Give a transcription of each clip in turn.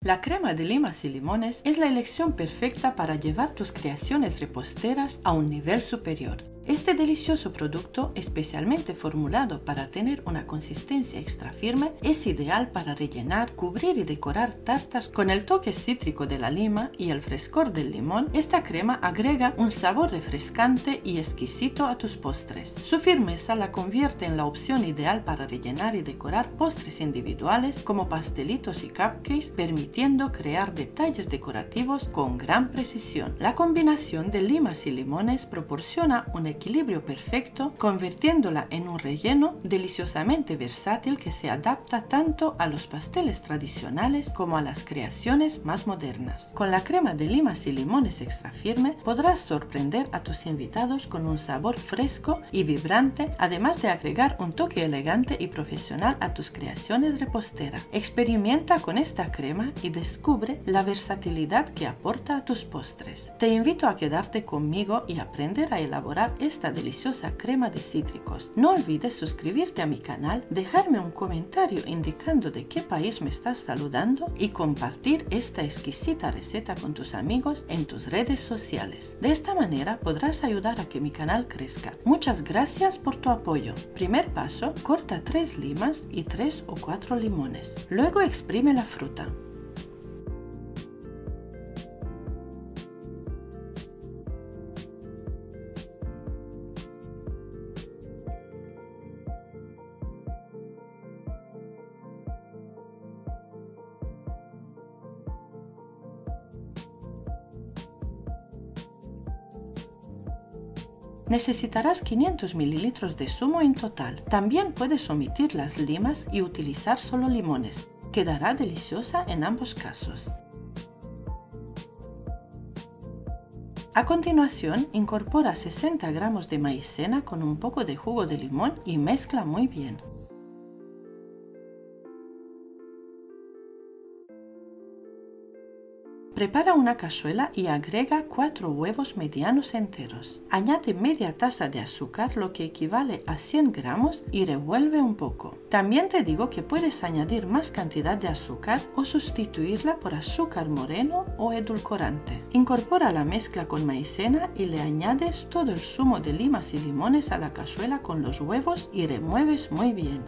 La crema de limas y limones es la elección perfecta para llevar tus creaciones reposteras a un nivel superior. Este delicioso producto, especialmente formulado para tener una consistencia extra firme, es ideal para rellenar, cubrir y decorar tartas con el toque cítrico de la lima y el frescor del limón. Esta crema agrega un sabor refrescante y exquisito a tus postres. Su firmeza la convierte en la opción ideal para rellenar y decorar postres individuales como pastelitos y cupcakes, permitiendo crear detalles decorativos con gran precisión. La combinación de limas y limones proporciona un equilibrio perfecto, convirtiéndola en un relleno deliciosamente versátil que se adapta tanto a los pasteles tradicionales como a las creaciones más modernas. Con la crema de limas y limones extra firme podrás sorprender a tus invitados con un sabor fresco y vibrante, además de agregar un toque elegante y profesional a tus creaciones reposteras. Experimenta con esta crema y descubre la versatilidad que aporta a tus postres. Te invito a quedarte conmigo y aprender a elaborar esta deliciosa crema de cítricos. No olvides suscribirte a mi canal, dejarme un comentario indicando de qué país me estás saludando y compartir esta exquisita receta con tus amigos en tus redes sociales. De esta manera podrás ayudar a que mi canal crezca. Muchas gracias por tu apoyo. Primer paso, corta 3 limas y 3 o 4 limones. Luego exprime la fruta. Necesitarás 500 ml de zumo en total. También puedes omitir las limas y utilizar solo limones. Quedará deliciosa en ambos casos. A continuación, incorpora 60 gramos de maicena con un poco de jugo de limón y mezcla muy bien. Prepara una cazuela y agrega 4 huevos medianos enteros. Añade media taza de azúcar, lo que equivale a 100 gramos, y revuelve un poco. También te digo que puedes añadir más cantidad de azúcar o sustituirla por azúcar moreno o edulcorante. Incorpora la mezcla con maicena y le añades todo el zumo de limas y limones a la cazuela con los huevos y remueves muy bien.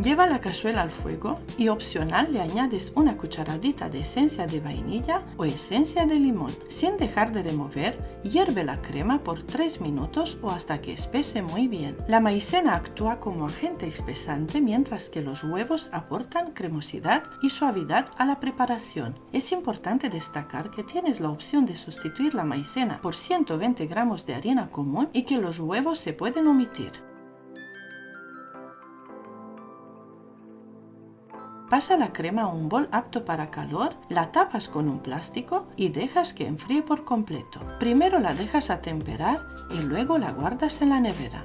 Lleva la cazuela al fuego y opcional le añades una cucharadita de esencia de vainilla o esencia de limón. Sin dejar de remover, hierve la crema por 3 minutos o hasta que espese muy bien. La maicena actúa como agente espesante mientras que los huevos aportan cremosidad y suavidad a la preparación. Es importante destacar que tienes la opción de sustituir la maicena por 120 gramos de harina común y que los huevos se pueden omitir. Pasa la crema a un bol apto para calor, la tapas con un plástico y dejas que enfríe por completo. Primero la dejas atemperar y luego la guardas en la nevera.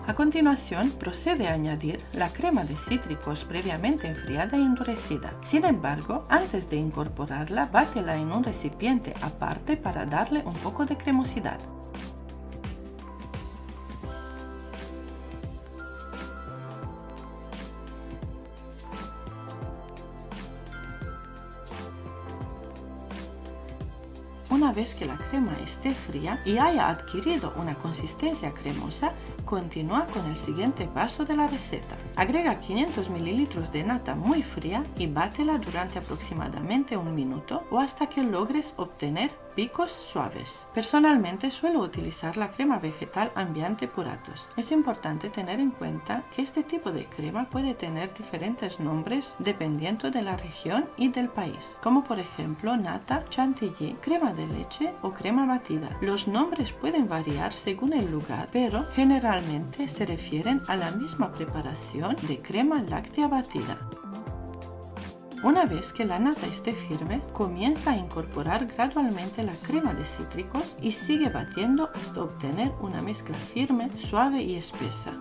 A continuación, procede a añadir la crema de cítricos previamente enfriada y endurecida. Sin embargo, antes de incorporarla, bátela en un recipiente aparte para darle un poco de cremosidad. Una vez que la crema esté fría y haya adquirido una consistencia cremosa, continúa con el siguiente paso de la receta. Agrega 500 ml de nata muy fría y bátela durante aproximadamente 1 minuto o hasta que logres obtener picos suaves. Personalmente suelo utilizar la crema vegetal Ambiente Puratos. Es importante tener en cuenta que este tipo de crema puede tener diferentes nombres dependiendo de la región y del país, como por ejemplo nata, chantilly, crema de leche o crema batida. Los nombres pueden variar según el lugar, pero generalmente se refieren a la misma preparación de crema láctea batida. Una vez que la nata esté firme, comienza a incorporar gradualmente la crema de cítricos y sigue batiendo hasta obtener una mezcla firme, suave y espesa.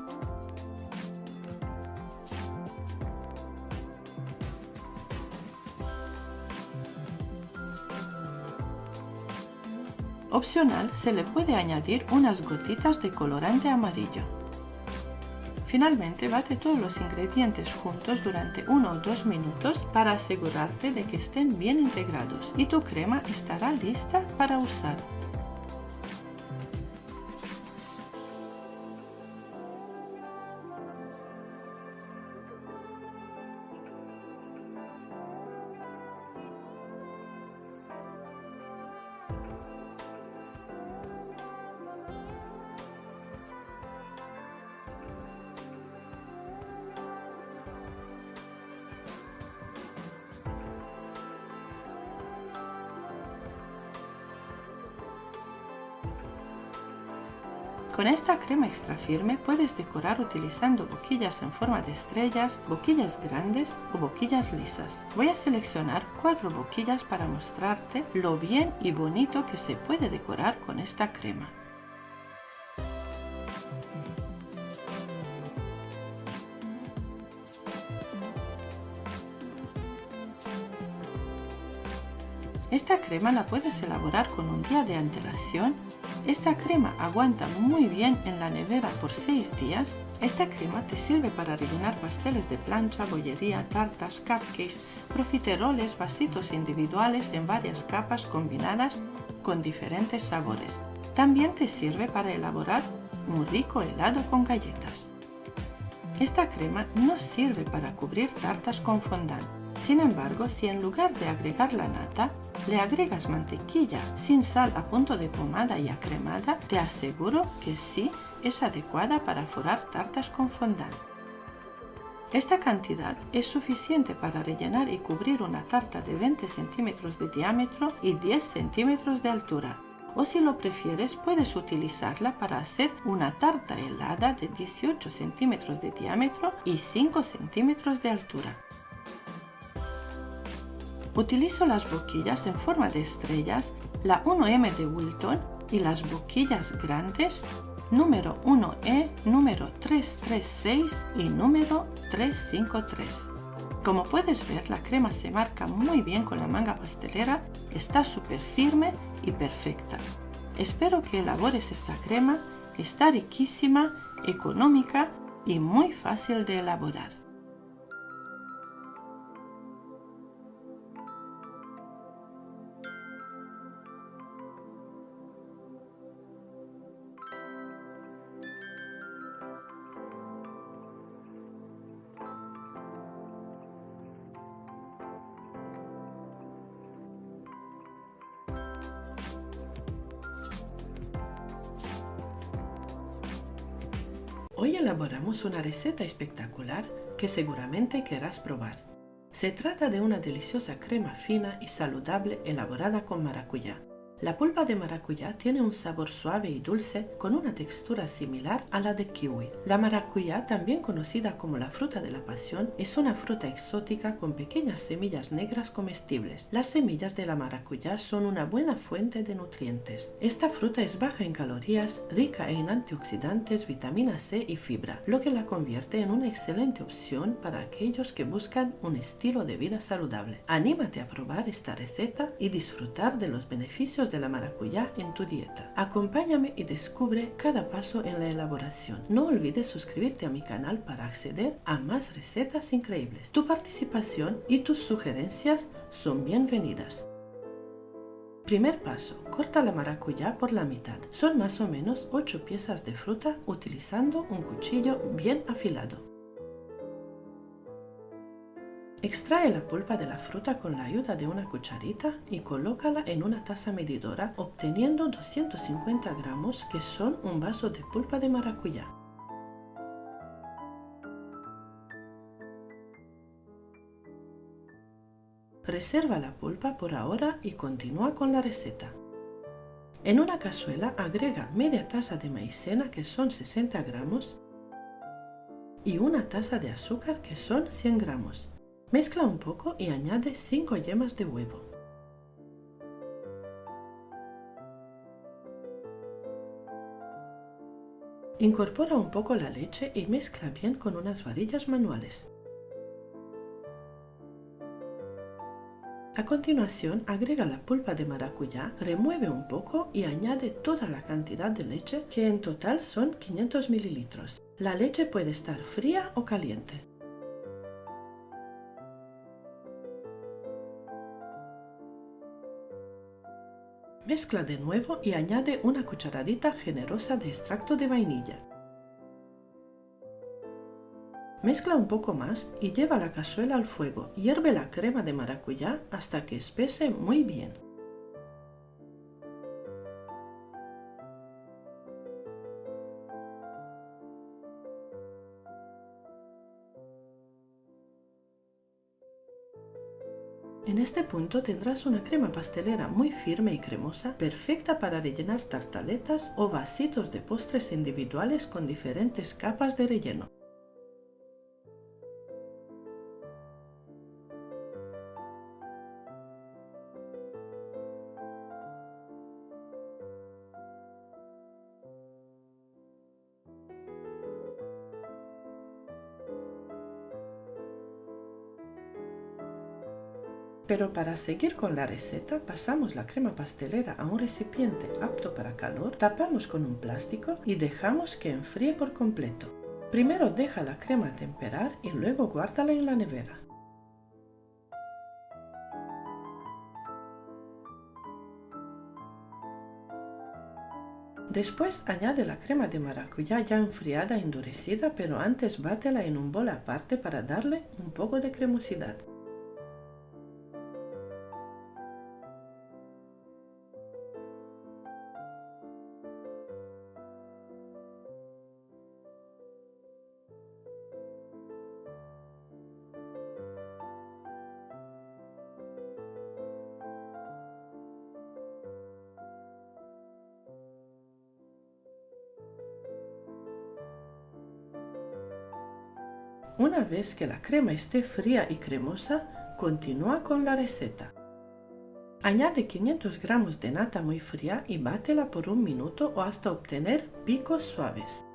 Opcional, se le puede añadir unas gotitas de colorante amarillo. Finalmente, bate todos los ingredientes juntos durante 1 o 2 minutos para asegurarte de que estén bien integrados y tu crema estará lista para usar. Con esta crema extra firme puedes decorar utilizando boquillas en forma de estrellas, boquillas grandes o boquillas lisas. Voy a seleccionar 4 boquillas para mostrarte lo bien y bonito que se puede decorar con esta crema. Esta crema la puedes elaborar con un día de antelación. Esta crema aguanta muy bien en la nevera por 6 días. Esta crema te sirve para rellenar pasteles de plancha, bollería, tartas, cupcakes, profiteroles, vasitos individuales en varias capas combinadas con diferentes sabores. También te sirve para elaborar un rico helado con galletas. Esta crema no sirve para cubrir tartas con fondant. Sin embargo, si en lugar de agregar la nata, le agregas mantequilla sin sal a punto de pomada y acremada, te aseguro que sí es adecuada para forrar tartas con fondant. Esta cantidad es suficiente para rellenar y cubrir una tarta de 20 centímetros de diámetro y 10 centímetros de altura. O si lo prefieres, puedes utilizarla para hacer una tarta helada de 18 centímetros de diámetro y 5 centímetros de altura. Utilizo las boquillas en forma de estrellas, la 1M de Wilton y las boquillas grandes número 1E, número 336 y número 353. Como puedes ver, la crema se marca muy bien con la manga pastelera, está súper firme y perfecta. Espero que elabores esta crema, está riquísima, económica y muy fácil de elaborar. Hoy elaboramos una receta espectacular que seguramente querrás probar. Se trata de una deliciosa crema fina y saludable elaborada con maracuyá. La pulpa de maracuyá tiene un sabor suave y dulce con una textura similar a la de kiwi. La maracuyá, también conocida como la fruta de la pasión, es una fruta exótica con pequeñas semillas negras comestibles. Las semillas de la maracuyá son una buena fuente de nutrientes. Esta fruta es baja en calorías, rica en antioxidantes, vitamina C y fibra, lo que la convierte en una excelente opción para aquellos que buscan un estilo de vida saludable. Anímate a probar esta receta y disfrutar de los beneficios de la maracuyá en tu dieta. Acompáñame y descubre cada paso en la elaboración. No olvides suscribirte a mi canal para acceder a más recetas increíbles. Tu participación y tus sugerencias son bienvenidas. Primer paso, corta la maracuyá por la mitad. Son más o menos 8 piezas de fruta utilizando un cuchillo bien afilado. Extrae la pulpa de la fruta con la ayuda de una cucharita y colócala en una taza medidora, obteniendo 250 gramos, que son un vaso de pulpa de maracuyá. Reserva la pulpa por ahora y continúa con la receta. En una cazuela agrega media taza de maicena, que son 60 gramos, y una taza de azúcar, que son 100 gramos. Mezcla un poco y añade 5 yemas de huevo. Incorpora un poco la leche y mezcla bien con unas varillas manuales. A continuación, agrega la pulpa de maracuyá, remueve un poco y añade toda la cantidad de leche, que en total son 500 mililitros. La leche puede estar fría o caliente. Mezcla de nuevo y añade una cucharadita generosa de extracto de vainilla. Mezcla un poco más y lleva la cazuela al fuego. Hierve la crema de maracuyá hasta que espese muy bien. En este punto tendrás una crema pastelera muy firme y cremosa, perfecta para rellenar tartaletas o vasitos de postres individuales con diferentes capas de relleno. Pero para seguir con la receta, pasamos la crema pastelera a un recipiente apto para calor, tapamos con un plástico y dejamos que enfríe por completo. Primero deja la crema temperar y luego guárdala en la nevera. Después añade la crema de maracuyá ya enfriada e endurecida, pero antes bátela en un bol aparte para darle un poco de cremosidad. Una vez que la crema esté fría y cremosa, continúa con la receta. Añade 500 gramos de nata muy fría y bátela por un minuto o hasta obtener picos suaves.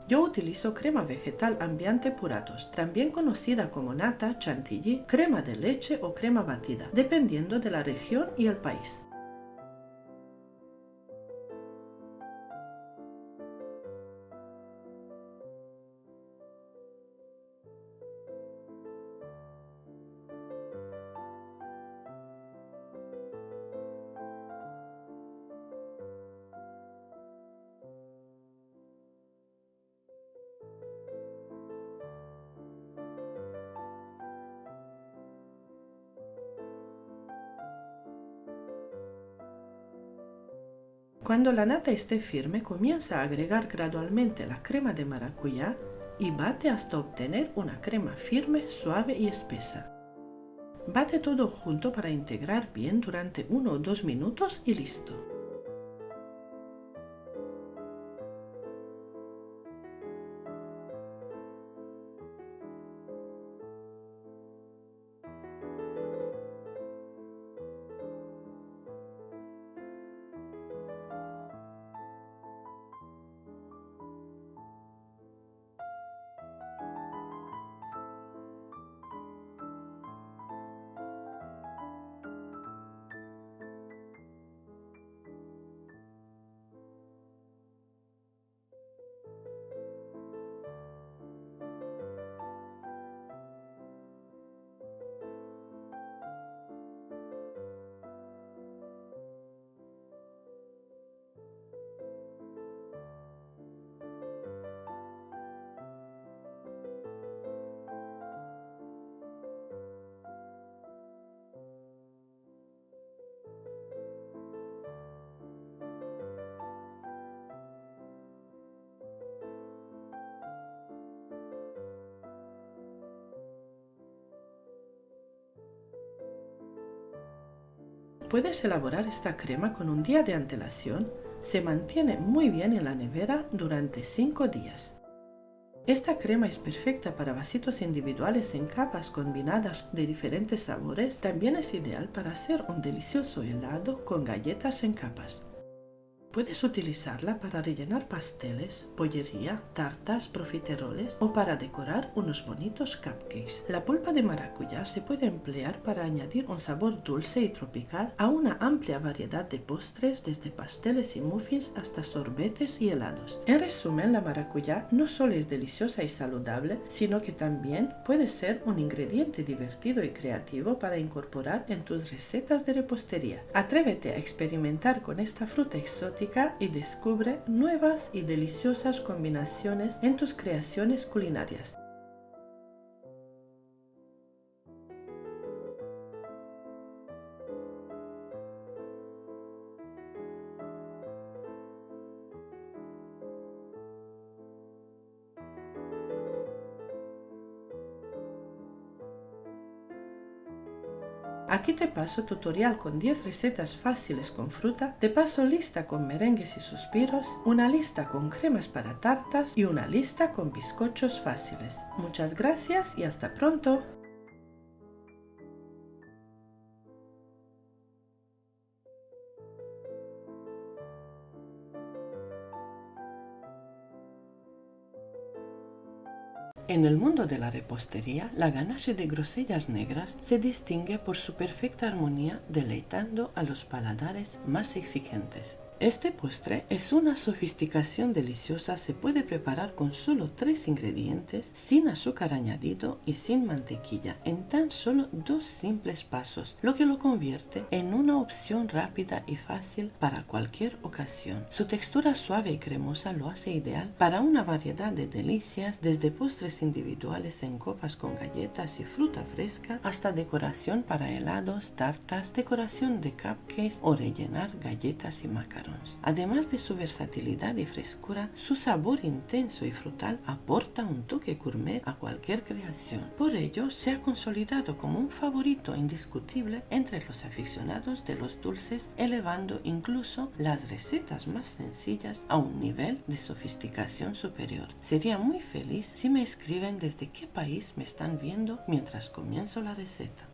Yo utilizo crema vegetal Ambiente Puratos, también conocida como nata, chantilly, crema de leche o crema batida, dependiendo de la región y el país. Cuando la nata esté firme, comienza a agregar gradualmente la crema de maracuyá y bate hasta obtener una crema firme, suave y espesa. Bate todo junto para integrar bien durante 1 o 2 minutos y listo. Puedes elaborar esta crema con un día de antelación, se mantiene muy bien en la nevera durante 5 días. Esta crema es perfecta para vasitos individuales en capas combinadas de diferentes sabores, también es ideal para hacer un delicioso helado con galletas en capas. Puedes utilizarla para rellenar pasteles, bollería, tartas, profiteroles o para decorar unos bonitos cupcakes. La pulpa de maracuyá se puede emplear para añadir un sabor dulce y tropical a una amplia variedad de postres, desde pasteles y muffins hasta sorbetes y helados. En resumen, la maracuyá no solo es deliciosa y saludable, sino que también puede ser un ingrediente divertido y creativo para incorporar en tus recetas de repostería. Atrévete a experimentar con esta fruta exótica y descubre nuevas y deliciosas combinaciones en tus creaciones culinarias. Aquí te paso tutorial con 10 recetas fáciles con fruta, te paso lista con merengues y suspiros, una lista con cremas para tartas y una lista con bizcochos fáciles. Muchas gracias y hasta pronto. En el mundo de la repostería, la ganache de grosellas negras se distingue por su perfecta armonía, deleitando a los paladares más exigentes. Este postre es una sofisticación deliciosa, se puede preparar con solo 3 ingredientes, sin azúcar añadido y sin mantequilla, en tan solo 2 simples pasos, lo que lo convierte en una opción rápida y fácil para cualquier ocasión. Su textura suave y cremosa lo hace ideal para una variedad de delicias, desde postres individuales en copas con galletas y fruta fresca, hasta decoración para helados, tartas, decoración de cupcakes o rellenar galletas y macarons. Además de su versatilidad y frescura, su sabor intenso y frutal aporta un toque gourmet a cualquier creación. Por ello, se ha consolidado como un favorito indiscutible entre los aficionados de los dulces, elevando incluso las recetas más sencillas a un nivel de sofisticación superior. Sería muy feliz si me escriben desde qué país me están viendo mientras comienzo la receta.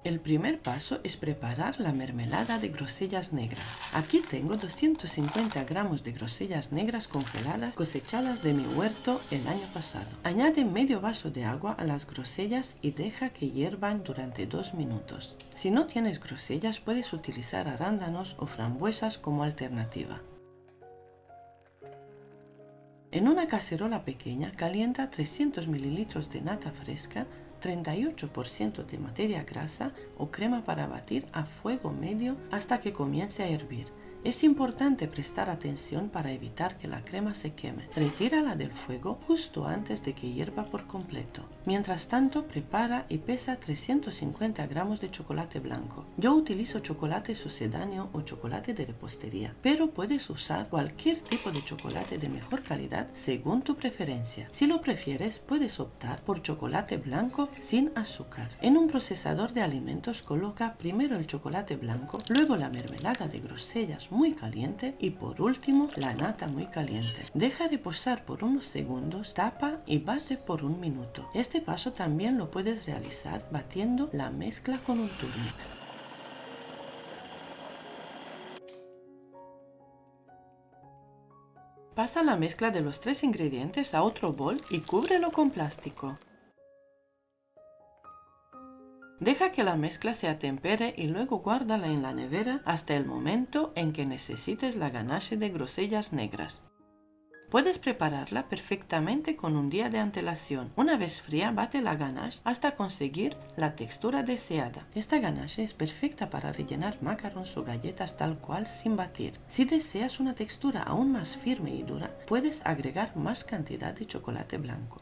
El primer paso es preparar la mermelada de grosellas negras. Aquí tengo 250 gramos de grosellas negras congeladas cosechadas de mi huerto el año pasado. Añade medio vaso de agua a las grosellas y deja que hiervan durante 2 minutos. Si no tienes grosellas, puedes utilizar arándanos o frambuesas como alternativa. En una cacerola pequeña calienta 300 ml de nata fresca, 38% de materia grasa o crema para batir a fuego medio hasta que comience a hervir. Es importante prestar atención para evitar que la crema se queme. Retírala del fuego justo antes de que hierva por completo. Mientras tanto, prepara y pesa 350 gramos de chocolate blanco. Yo utilizo chocolate sucedáneo o chocolate de repostería, pero puedes usar cualquier tipo de chocolate de mejor calidad según tu preferencia. Si lo prefieres, puedes optar por chocolate blanco sin azúcar. En un procesador de alimentos coloca primero el chocolate blanco, luego la mermelada de grosellas muy caliente y por último la nata muy caliente. Deja reposar por unos segundos, tapa y bate por 1 minuto. Este paso también lo puedes realizar batiendo la mezcla con un Turmix. Pasa la mezcla de los 3 ingredientes a otro bol y cúbrelo con plástico. Deja que la mezcla se atempere y luego guárdala en la nevera hasta el momento en que necesites la ganache de grosellas negras. Puedes prepararla perfectamente con un día de antelación. Una vez fría, bate la ganache hasta conseguir la textura deseada. Esta ganache es perfecta para rellenar macarons o galletas tal cual sin batir. Si deseas una textura aún más firme y dura, puedes agregar más cantidad de chocolate blanco.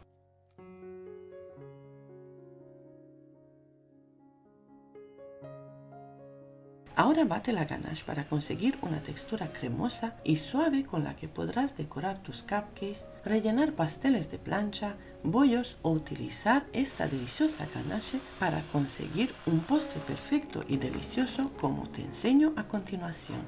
Ahora bate la ganache para conseguir una textura cremosa y suave con la que podrás decorar tus cupcakes, rellenar pasteles de plancha, bollos o utilizar esta deliciosa ganache para conseguir un postre perfecto y delicioso como te enseño a continuación.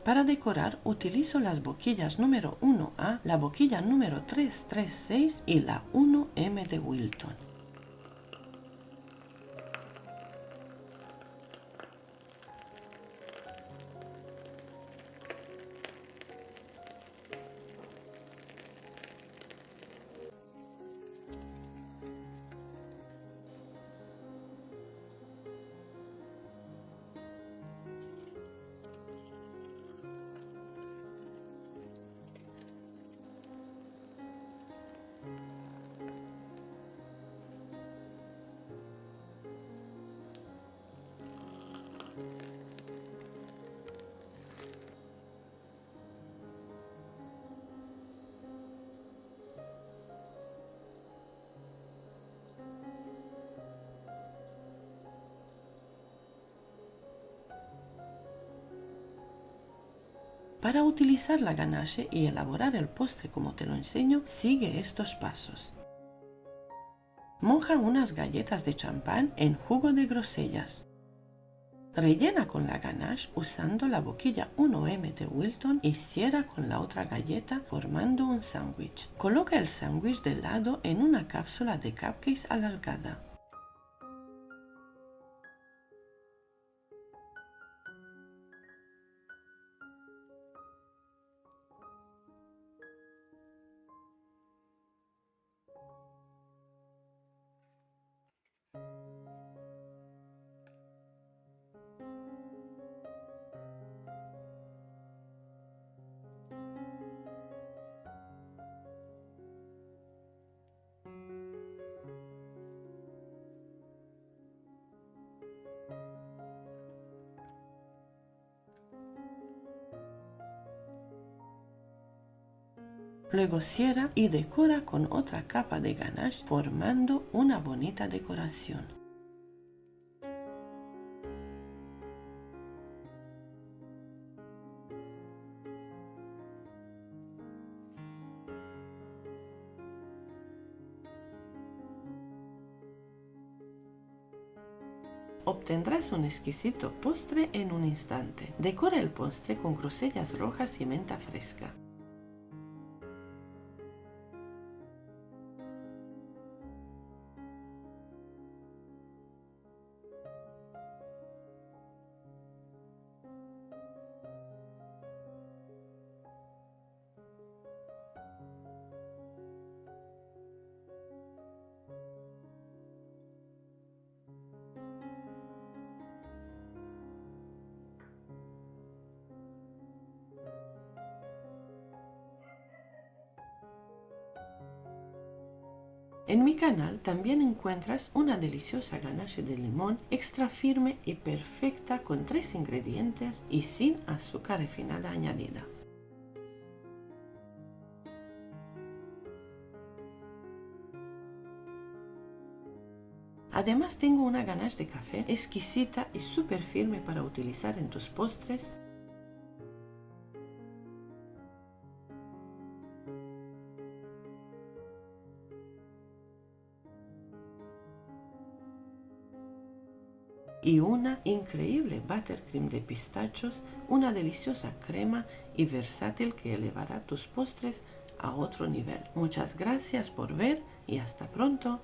Para decorar utilizo las boquillas número 1A, la boquilla número 336 y la 1M de Wilton. Para utilizar la ganache y elaborar el postre como te lo enseño, sigue estos pasos. Moja unas galletas de champán en jugo de grosellas. Rellena con la ganache usando la boquilla 1M de Wilton y cierra con la otra galleta formando un sándwich. Coloca el sándwich de lado en una cápsula de cupcakes alargada. Luego cierra y decora con otra capa de ganache formando una bonita decoración. Obtendrás un exquisito postre en un instante. Decora el postre con grosellas rojas y menta fresca. En mi canal también encuentras una deliciosa ganache de limón extra firme y perfecta con 3 ingredientes y sin azúcar refinada añadida. Además tengo una ganache de café exquisita y súper firme para utilizar en tus postres. Y una increíble buttercream de pistachos, una deliciosa crema y versátil que elevará tus postres a otro nivel. Muchas gracias por ver y hasta pronto.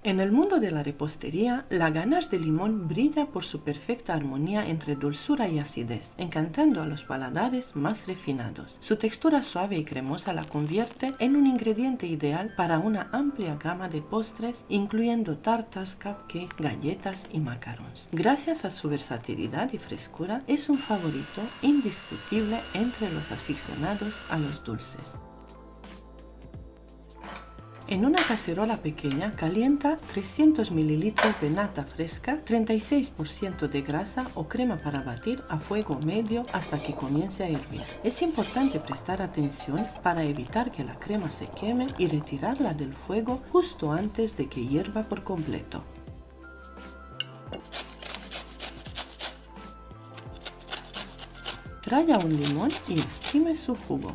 En el mundo de la repostería, la ganache de limón brilla por su perfecta armonía entre dulzura y acidez, encantando a los paladares más refinados. Su textura suave y cremosa la convierte en un ingrediente ideal para una amplia gama de postres, incluyendo tartas, cupcakes, galletas y macarons. Gracias a su versatilidad y frescura, es un favorito indiscutible entre los aficionados a los dulces. En una cacerola pequeña calienta 300 ml de nata fresca, 36% de grasa o crema para batir a fuego medio hasta que comience a hervir. Es importante prestar atención para evitar que la crema se queme y retirarla del fuego justo antes de que hierva por completo. Ralla un limón y exprime su jugo.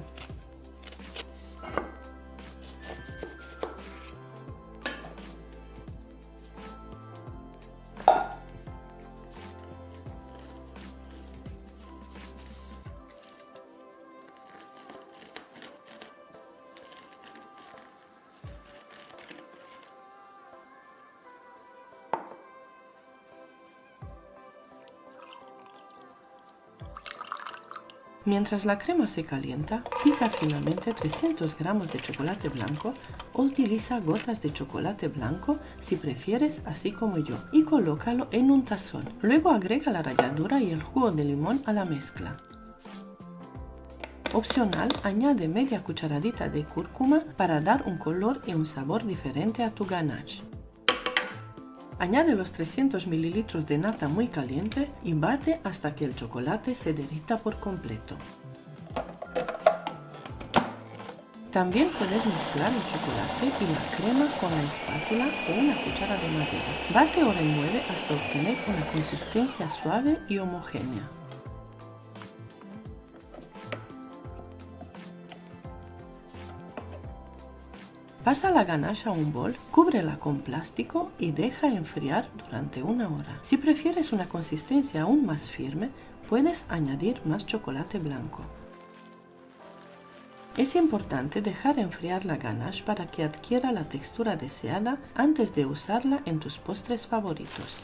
Mientras la crema se calienta, pica finamente 300 gramos de chocolate blanco o utiliza gotas de chocolate blanco si prefieres, así como yo, y colócalo en un tazón. Luego agrega la ralladura y el jugo de limón a la mezcla. Opcional, añade media cucharadita de cúrcuma para dar un color y un sabor diferente a tu ganache. Añade los 300 ml de nata muy caliente y bate hasta que el chocolate se derrita por completo. También puedes mezclar el chocolate y la crema con la espátula o una cuchara de madera. Bate o remueve hasta obtener una consistencia suave y homogénea. Pasa la ganache a un bol, cúbrela con plástico y deja enfriar durante 1 hora. Si prefieres una consistencia aún más firme, puedes añadir más chocolate blanco. Es importante dejar enfriar la ganache para que adquiera la textura deseada antes de usarla en tus postres favoritos.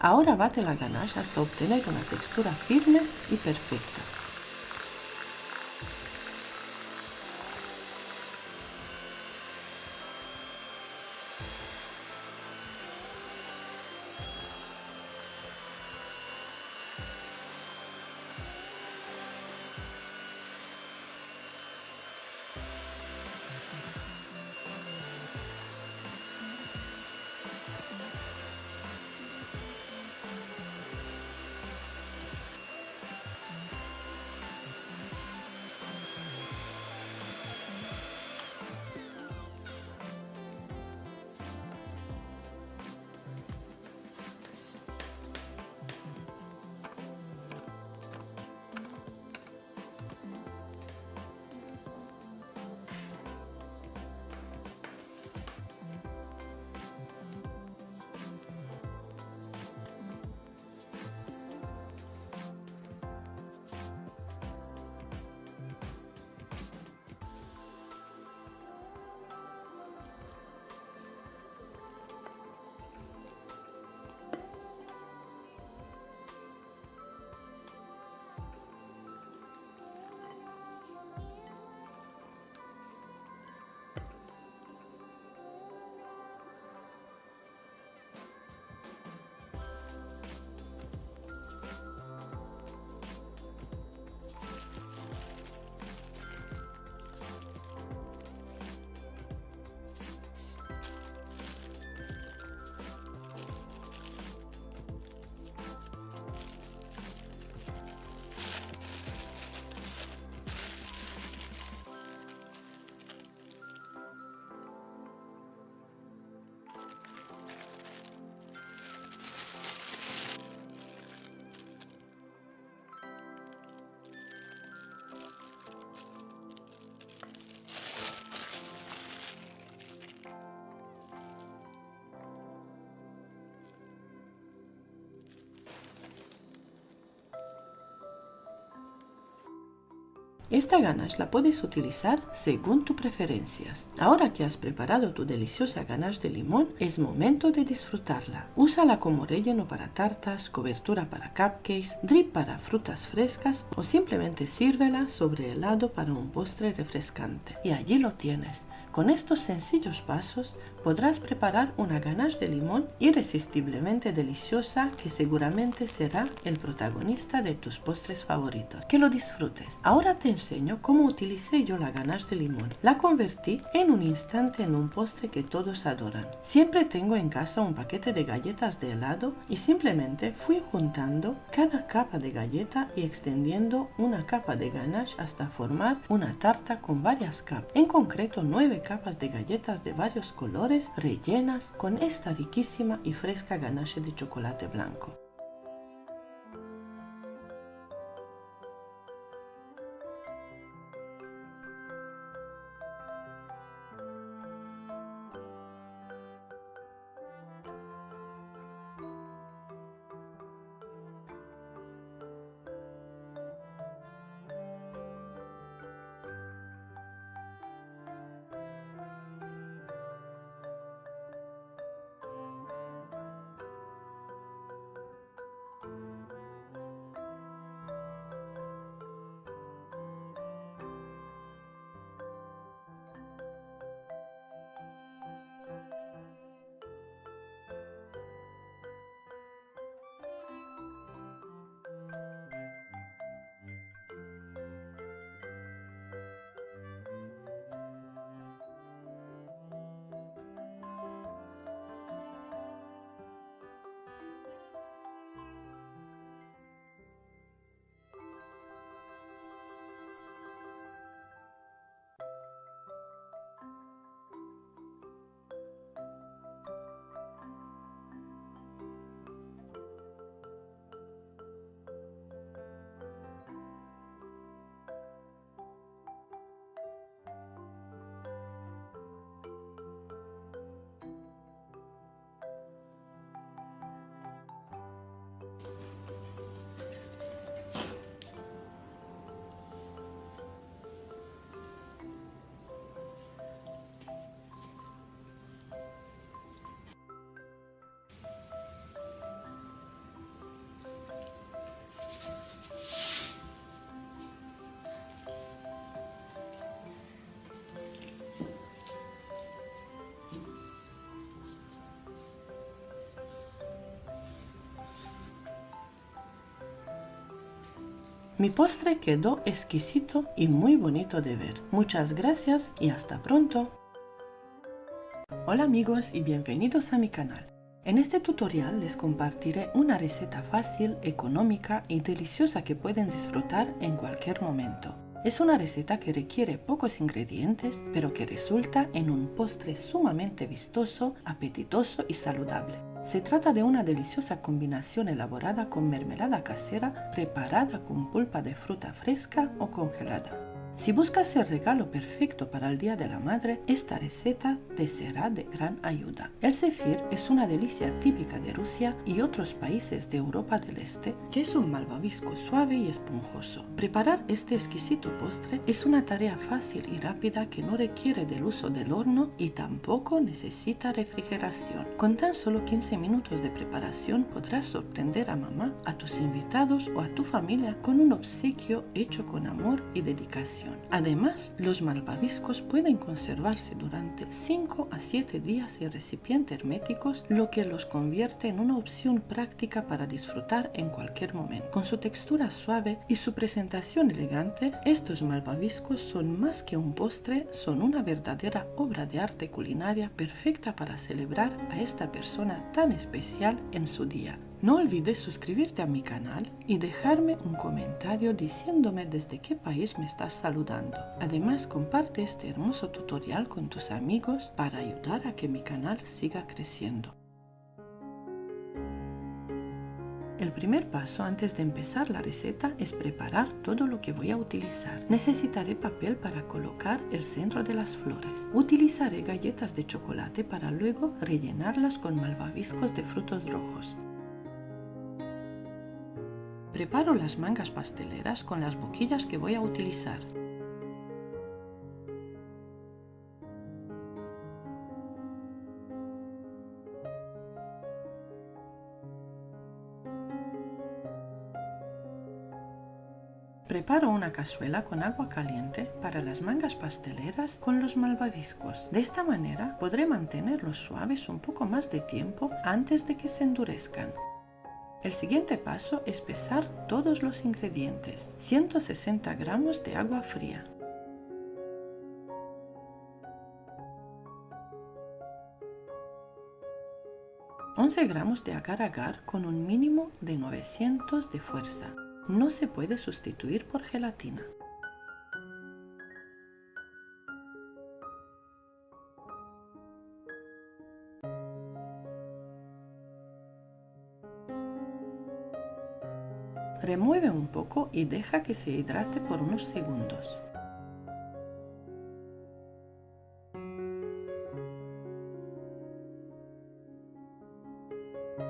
Ahora bate la ganache hasta obtener una textura firme y perfecta. Esta ganache la puedes utilizar según tus preferencias. Ahora que has preparado tu deliciosa ganache de limón, es momento de disfrutarla. Úsala como relleno para tartas, cobertura para cupcakes, drip para frutas frescas o simplemente sírvela sobre helado para un postre refrescante. Y allí lo tienes. Con estos sencillos pasos podrás preparar una ganache de limón irresistiblemente deliciosa que seguramente será el protagonista de tus postres favoritos. Que lo disfrutes. Ahora te enseño cómo utilicé yo la ganache de limón. La convertí en un instante en un postre que todos adoran. Siempre tengo en casa un paquete de galletas de helado y simplemente fui juntando cada capa de galleta y extendiendo una capa de ganache hasta formar una tarta con varias capas. En concreto 9 capas de galletas de varios colores rellenas con esta riquísima y fresca ganache de chocolate blanco. Mi postre quedó exquisito y muy bonito de ver. Muchas gracias y hasta pronto. Hola amigos y bienvenidos a mi canal. En este tutorial les compartiré una receta fácil, económica y deliciosa que pueden disfrutar en cualquier momento. Es una receta que requiere pocos ingredientes, pero que resulta en un postre sumamente vistoso, apetitoso y saludable. Se trata de una deliciosa combinación elaborada con mermelada casera preparada con pulpa de fruta fresca o congelada. Si buscas el regalo perfecto para el Día de la Madre, esta receta te será de gran ayuda. El zefir es una delicia típica de Rusia y otros países de Europa del Este, que es un malvavisco suave y esponjoso. Preparar este exquisito postre es una tarea fácil y rápida que no requiere del uso del horno y tampoco necesita refrigeración. Con tan solo 15 minutos de preparación podrás sorprender a mamá, a tus invitados o a tu familia con un obsequio hecho con amor y dedicación. Además, los malvaviscos pueden conservarse durante 5 a 7 días en recipientes herméticos, lo que los convierte en una opción práctica para disfrutar en cualquier momento. Con su textura suave y su presentación elegante, estos malvaviscos son más que un postre, son una verdadera obra de arte culinaria perfecta para celebrar a esta persona tan especial en su día. No olvides suscribirte a mi canal y dejarme un comentario diciéndome desde qué país me estás saludando. Además, comparte este hermoso tutorial con tus amigos para ayudar a que mi canal siga creciendo. El primer paso antes de empezar la receta es preparar todo lo que voy a utilizar. Necesitaré papel para colocar el centro de las flores. Utilizaré galletas de chocolate para luego rellenarlas con malvaviscos de frutos rojos. Preparo las mangas pasteleras con las boquillas que voy a utilizar. Preparo una cazuela con agua caliente para las mangas pasteleras con los malvaviscos. De esta manera podré mantenerlos suaves un poco más de tiempo antes de que se endurezcan. El siguiente paso es pesar todos los ingredientes. 160 gramos de agua fría. 11 gramos de agar-agar con un mínimo de 900 de fuerza. No se puede sustituir por gelatina. Remueve un poco y deja que se hidrate por unos segundos.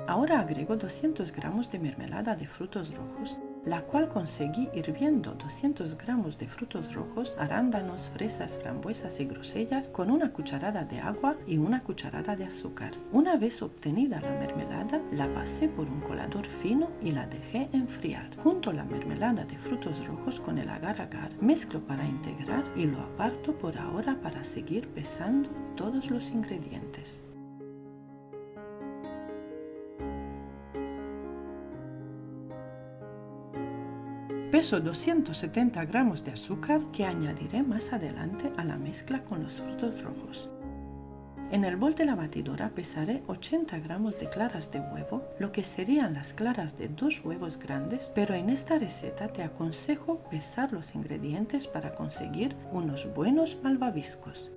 Ahora agrego 200 gramos de mermelada de frutos rojos, la cual conseguí hirviendo 200 gramos de frutos rojos, arándanos, fresas, frambuesas y grosellas con una cucharada de agua y una cucharada de azúcar. Una vez obtenida la mermelada, la pasé por un colador fino y la dejé enfriar. Junto la mermelada de frutos rojos con el agar-agar, mezclo para integrar y lo aparto por ahora para seguir pesando todos los ingredientes. Peso 270 gramos de azúcar que añadiré más adelante a la mezcla con los frutos rojos. En el bol de la batidora pesaré 80 gramos de claras de huevo, lo que serían las claras de 2 huevos grandes, pero en esta receta te aconsejo pesar los ingredientes para conseguir unos buenos malvaviscos.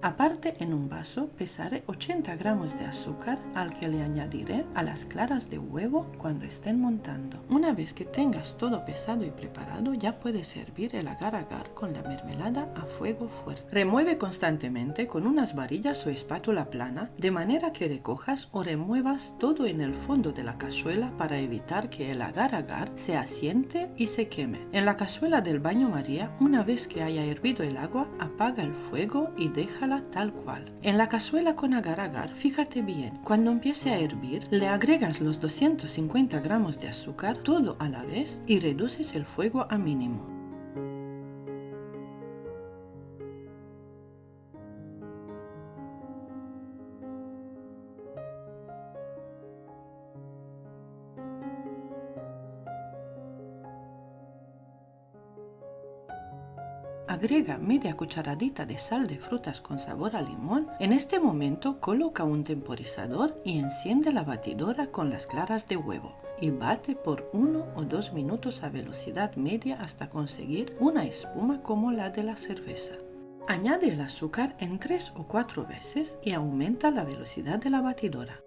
Aparte, en un vaso pesaré 80 gramos de azúcar al que le añadiré a las claras de huevo cuando estén montando. Una vez que tengas todo pesado y preparado, ya puedes servir el agar-agar con la mermelada a fuego fuerte. Remueve constantemente con unas varillas o espátula plana, de manera que recojas o remuevas todo en el fondo de la cazuela para evitar que el agar-agar se asiente y se queme. En la cazuela del baño María, una vez que haya hervido el agua, apaga el fuego y déjala tal cual. En la cazuela con agar-agar, fíjate bien, cuando empiece a hervir, le agregas los 250 gramos de azúcar, todo a la vez, y reduces el fuego a mínimo. Agrega media cucharadita de sal de frutas con sabor a limón. En este momento coloca un temporizador y enciende la batidora con las claras de huevo y bate por 1 o 2 minutos a velocidad media hasta conseguir una espuma como la de la cerveza. Añade el azúcar en 3 o 4 veces y aumenta la velocidad de la batidora.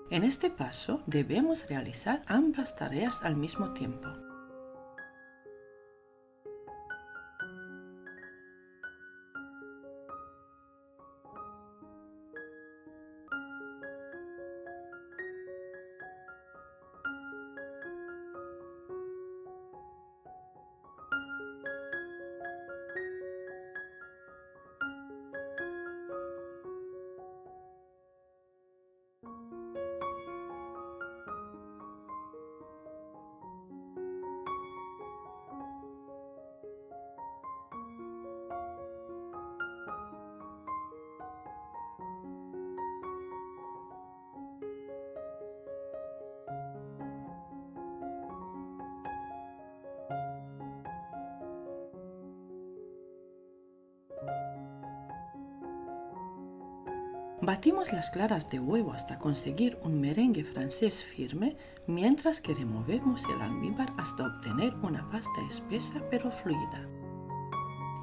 En este paso debemos realizar ambas tareas al mismo tiempo. Batimos las claras de huevo hasta conseguir un merengue francés firme, mientras que removemos el almíbar hasta obtener una pasta espesa pero fluida.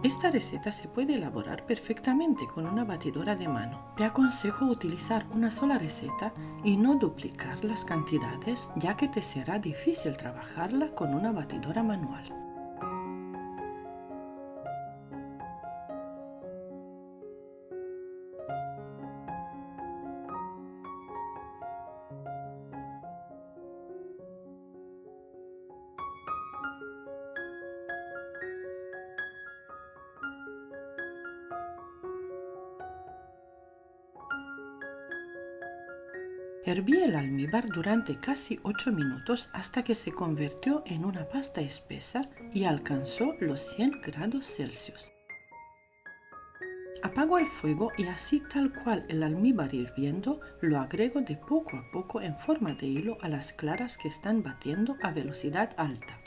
Esta receta se puede elaborar perfectamente con una batidora de mano. Te aconsejo utilizar una sola receta y no duplicar las cantidades, ya que te será difícil trabajarla con una batidora manual. Herví el almíbar durante casi 8 minutos hasta que se convirtió en una pasta espesa y alcanzó los 100 grados Celsius. Apago el fuego y así tal cual el almíbar hirviendo, lo agrego de poco a poco en forma de hilo a las claras que están batiendo a velocidad alta.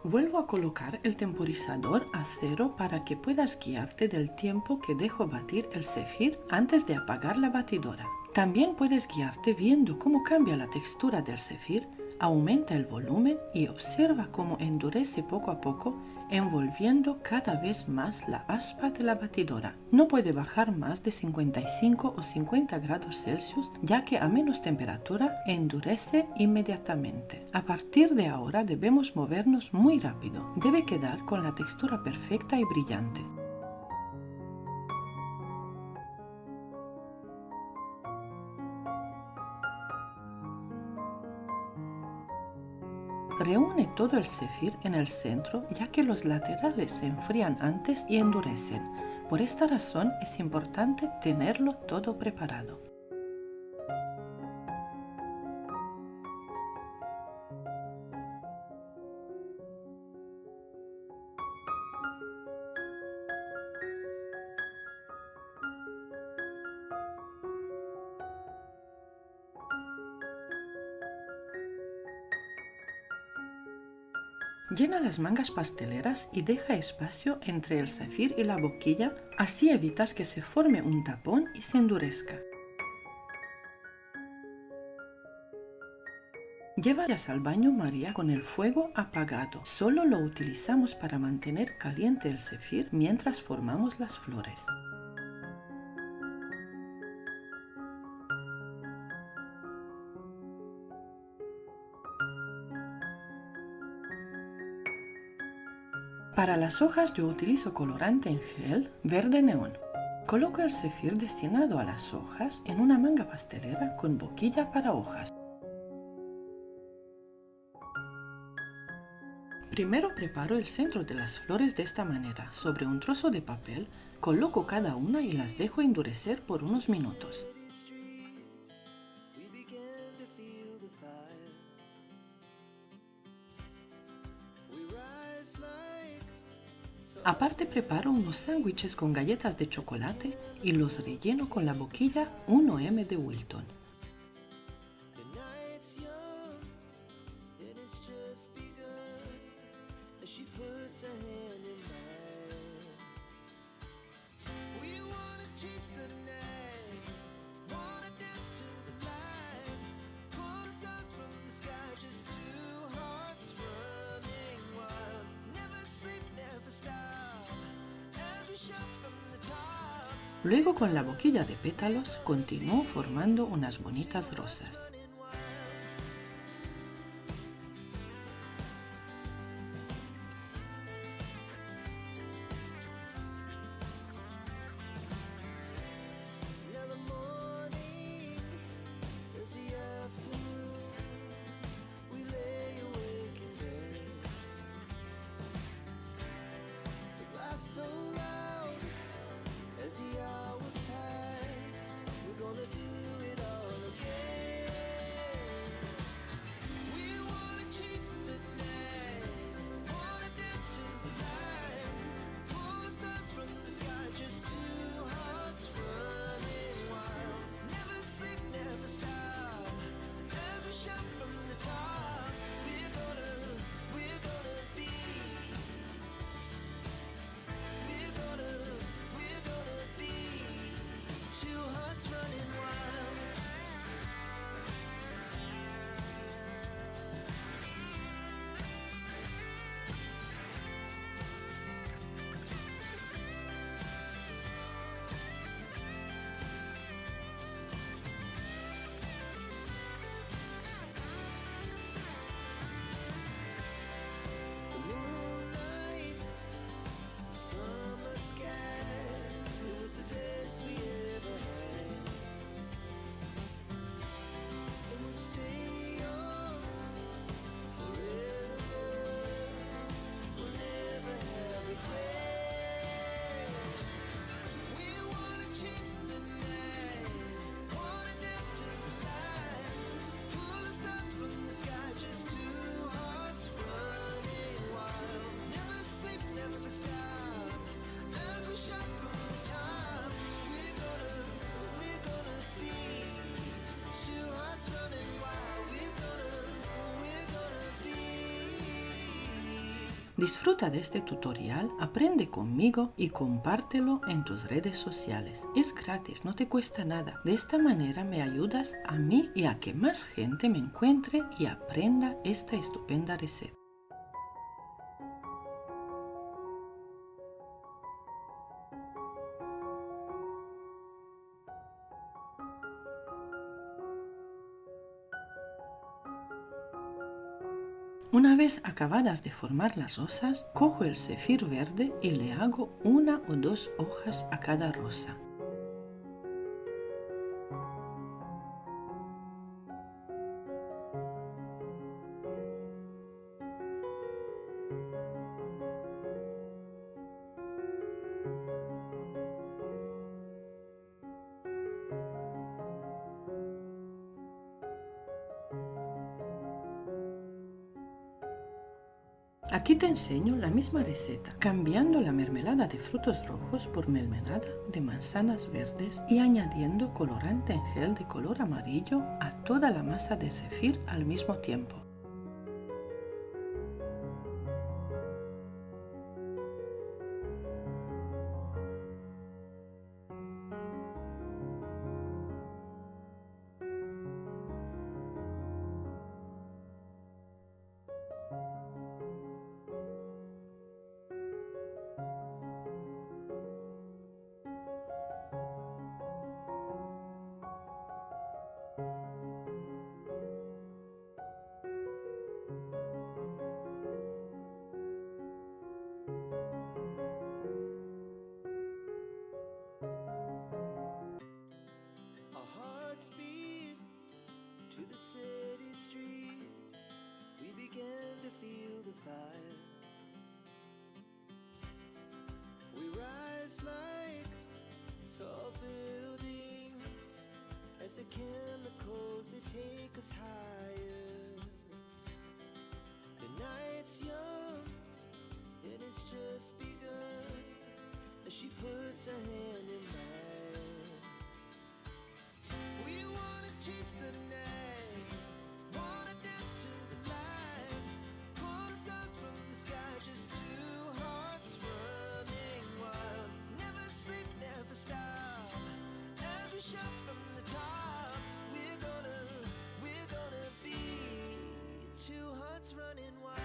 Vuelvo a colocar el temporizador a 0 para que puedas guiarte del tiempo que dejo batir el zefir antes de apagar la batidora. También puedes guiarte viendo cómo cambia la textura del zefir, aumenta el volumen y observa cómo endurece poco a poco, envolviendo cada vez más la aspa de la batidora. No puede bajar más de 55 o 50 grados Celsius, ya que a menos temperatura endurece inmediatamente. A partir de ahora debemos movernos muy rápido. Debe quedar con la textura perfecta y brillante. Reúne todo el zefir en el centro, ya que los laterales se enfrían antes y endurecen. Por esta razón es importante tenerlo todo preparado. Llena las mangas pasteleras y deja espacio entre el zefir y la boquilla, así evitas que se forme un tapón y se endurezca. Llévalas al baño María con el fuego apagado. Solo lo utilizamos para mantener caliente el zefir mientras formamos las flores. Para las hojas yo utilizo colorante en gel verde neón. Coloco el zefir destinado a las hojas en una manga pastelera con boquilla para hojas. Primero preparo el centro de las flores de esta manera. Sobre un trozo de papel coloco cada una y las dejo endurecer por unos minutos. Aparte preparo unos sándwiches con galletas de chocolate y los relleno con la boquilla 1M de Wilton. Luego con la boquilla de pétalos continúo formando unas bonitas rosas. Disfruta de este tutorial, aprende conmigo y compártelo en tus redes sociales. Es gratis, no te cuesta nada. De esta manera me ayudas a mí y a que más gente me encuentre y aprenda esta estupenda receta. Una vez acabadas de formar las rosas, cojo el zefir verde y le hago 1 o 2 hojas a cada rosa. Aquí te enseño la misma receta, cambiando la mermelada de frutos rojos por mermelada de manzanas verdes y añadiendo colorante en gel de color amarillo a toda la masa de zefir al mismo tiempo. the city streets, we began to feel the fire. We rise like tall buildings as the chemicals, they take us higher. The night's young and it's just begun as she puts her hand in mine. We wanna chase the night, wanna dance to the light, pull stars from the sky, just two hearts running wild. Never sleep, never stop, as we shout from the top. We're gonna be two hearts running wild.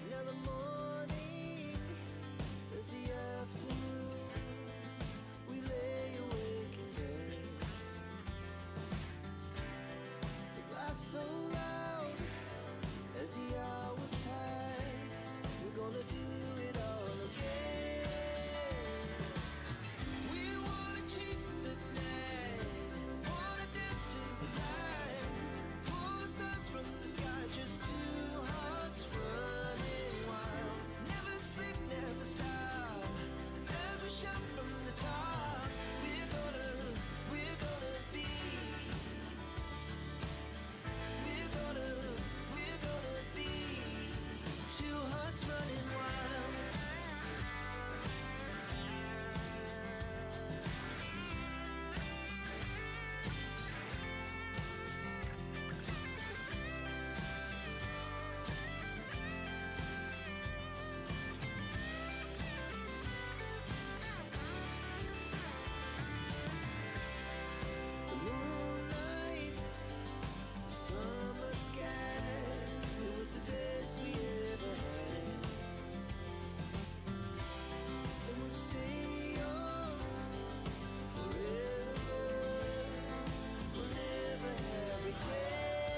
Now the morning is the afternoon, we lay awake in bed. The glass so loud as the hours pass, we're gonna do it all again. We wanna chase the night, wanna dance to the light, pull stars from the sky, just two hearts running wild. Never sleep, never stop, as we shout from the top. We're gonna be, we're gonna be two hearts running wild. The moonlight, summer sky, it was the best we ever had. And we'll stay young forever, we'll never have regrets.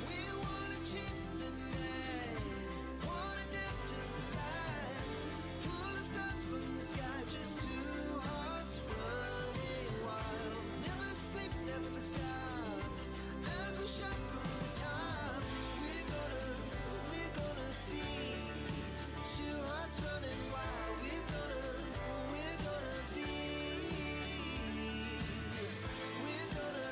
We wanna chase the night, wanna dance to the light, pull the stars from the sky, just two hearts running wild. Never sleep, never stop, as we shout from the top. We're gonna be two hearts running wild. We're gonna be, we're gonna.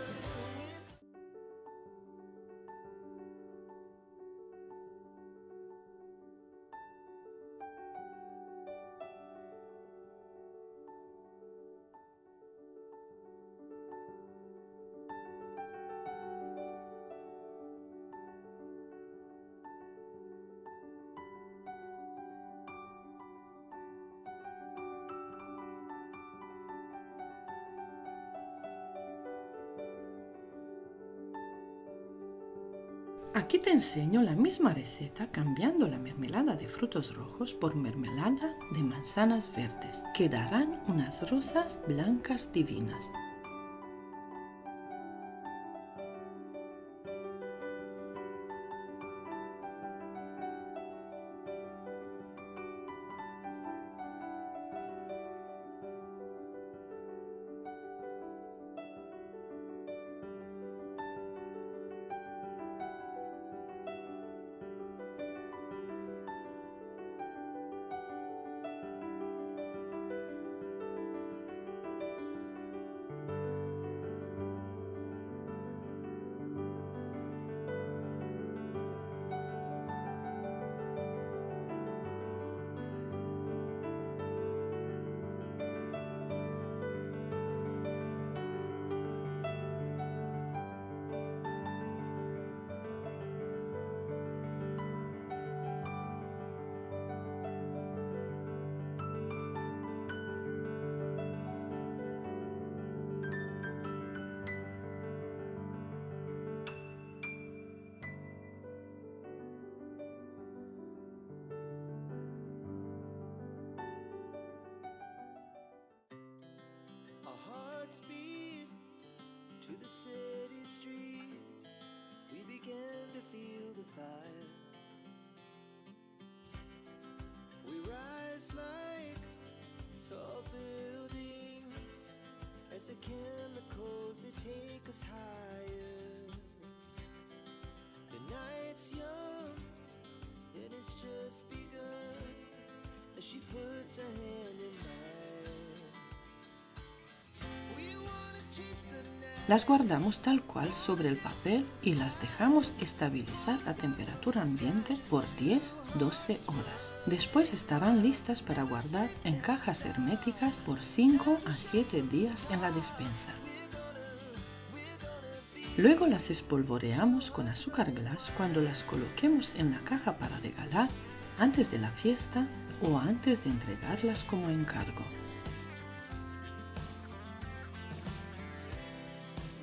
Aquí te enseño la misma receta cambiando la mermelada de frutos rojos por mermelada de manzanas verdes, que darán unas rosas blancas divinas. place a hand in mine. We wanna chase the night. Las guardamos tal cual sobre el papel y las dejamos estabilizar a temperatura ambiente por 10-12 horas. Después estarán listas para guardar en cajas herméticas por 5 a 7 días en la despensa. Luego las espolvoreamos con azúcar glass cuando las coloquemos en la caja para regalar antes de la fiesta o antes de entregarlas como encargo.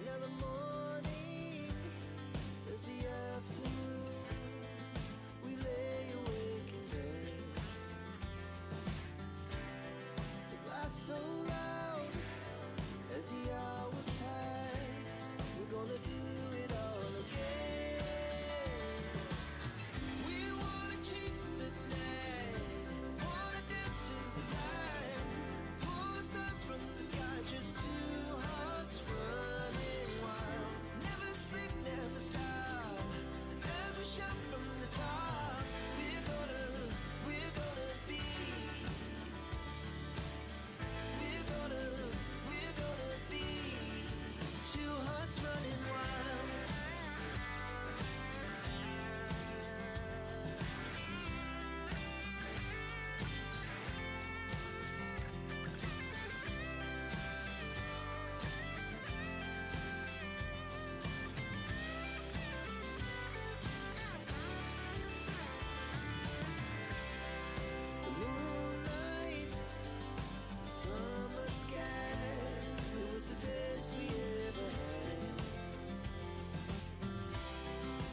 Now the morning is the afternoon. We lay awake in bed. It laughs so loud as the hours pass. We're gonna do it all again. We wanna chase the night, wanna dance to the light. Pull the stars from the sky, just two hearts running wild. Never sleep, never stop. As we shout from the top, we're gonna be. We're gonna be. Two hearts running wild. The moonlight, summer sky, it was the best we ever had.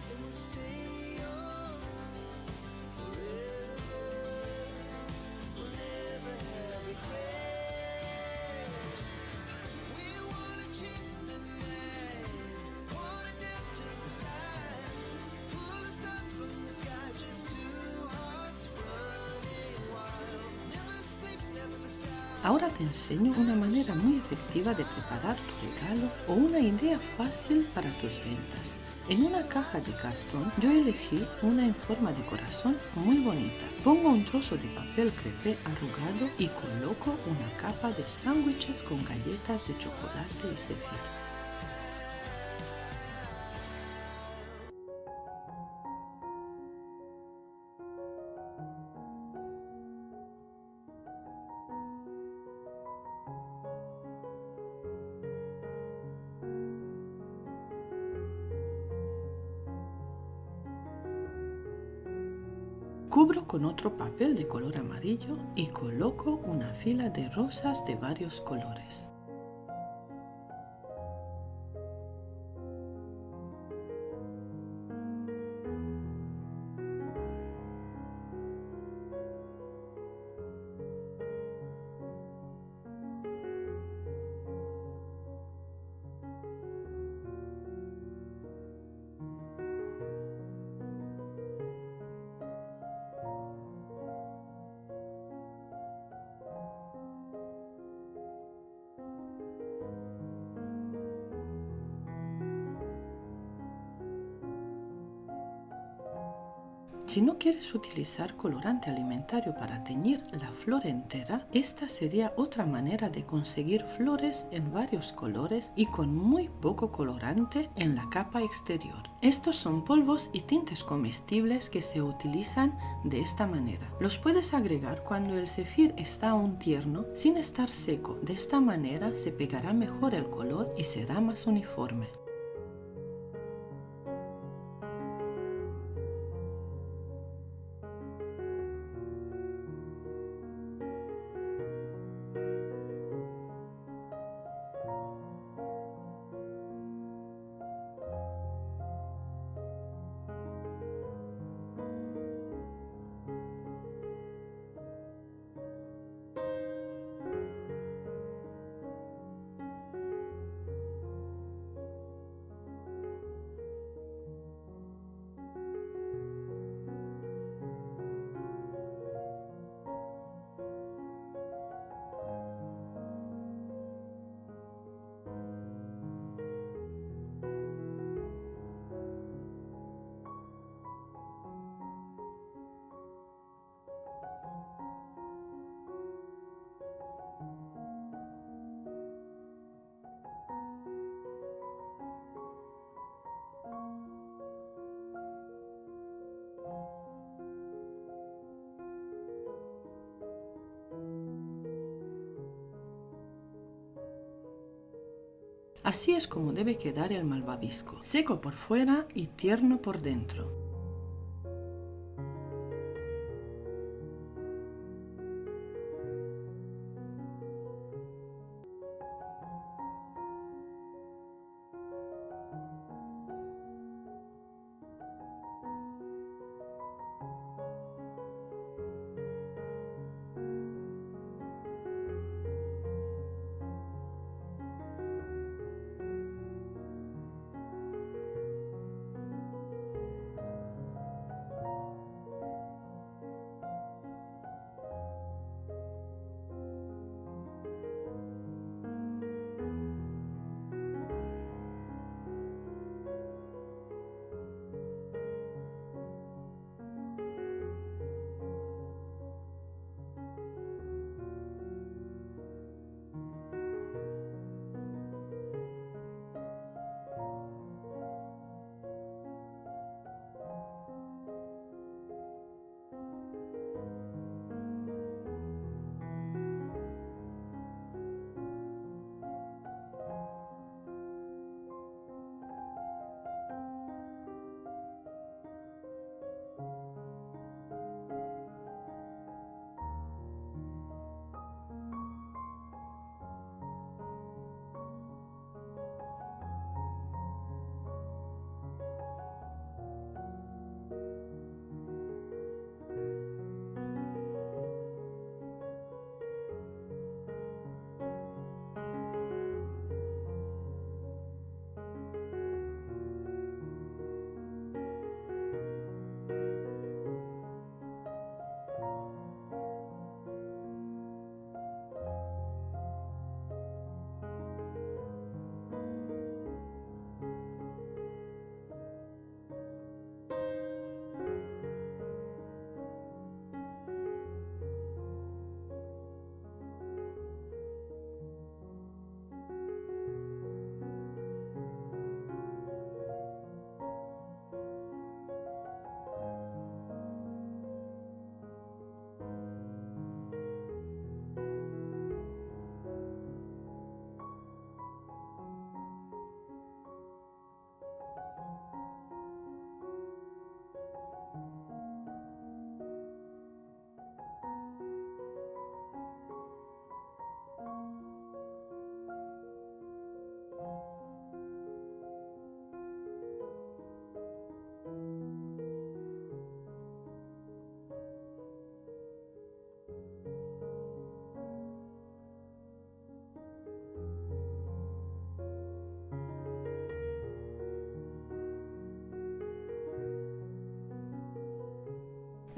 And we'll stay young forever. We'll never have regrets. We wanna chase the night, wanna dance to the light. Pull the stars from the sky, just two hearts running wild. Never sleep, never stop. Ahora te enseño una manera muy efectiva de preparar tu regalo o una idea fácil para tus ventas. En una caja de cartón yo elegí una en forma de corazón muy bonita. Pongo un trozo de papel crepé arrugado y coloco una capa de sándwiches con galletas de chocolate y zefir. Cubro con otro papel de color amarillo y coloco una fila de rosas de varios colores. Si no quieres utilizar colorante alimentario para teñir la flor entera, esta sería otra manera de conseguir flores en varios colores y con muy poco colorante en la capa exterior. Estos son polvos y tintes comestibles que se utilizan de esta manera. Los puedes agregar cuando el zefir está aún tierno sin estar seco. De esta manera se pegará mejor el color y será más uniforme. Así es como debe quedar el malvavisco, seco por fuera y tierno por dentro.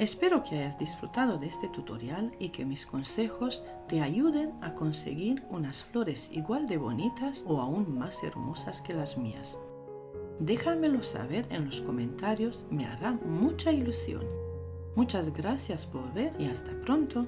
Espero que hayas disfrutado de este tutorial y que mis consejos te ayuden a conseguir unas flores igual de bonitas o aún más hermosas que las mías. Déjamelo saber en los comentarios, me hará mucha ilusión. Muchas gracias por ver y hasta pronto.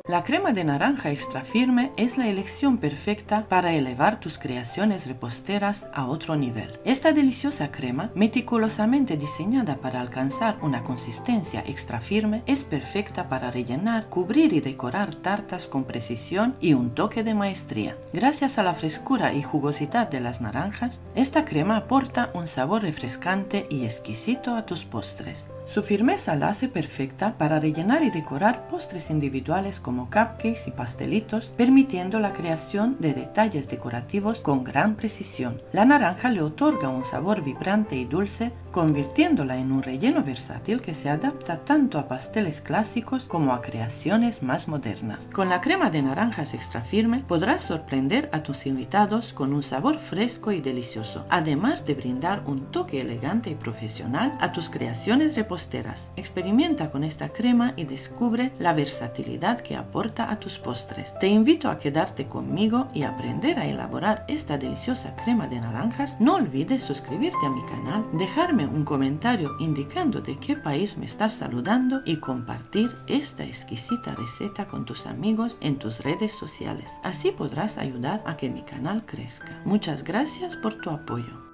La crema de naranja extra firme es la elección perfecta para elevar tus creaciones reposteras a otro nivel. Esta deliciosa crema, meticulosamente diseñada para alcanzar una consistencia extra firme, es perfecta para rellenar, cubrir y decorar tartas con precisión y un toque de maestría. Gracias a la frescura y jugosidad de las naranjas, esta crema aporta un sabor refrescante y exquisito a tus postres. Su firmeza la hace perfecta para rellenar y decorar postres individuales como cupcakes y pastelitos, permitiendo la creación de detalles decorativos con gran precisión. La naranja le otorga un sabor vibrante y dulce, convirtiéndola en un relleno versátil que se adapta tanto a pasteles clásicos como a creaciones más modernas. Con la crema de naranjas extra firme podrás sorprender a tus invitados con un sabor fresco y delicioso, además de brindar un toque elegante y profesional a tus creaciones reposteras. Experimenta con esta crema y descubre la versatilidad que aporta a tus postres. Te invito a quedarte conmigo y aprender a elaborar esta deliciosa crema de naranjas. No olvides suscribirte a mi canal, dejarme dejarme un comentario indicando de qué país me estás saludando y compartir esta exquisita receta con tus amigos en tus redes sociales. Así podrás ayudar a que mi canal crezca. Muchas gracias por tu apoyo.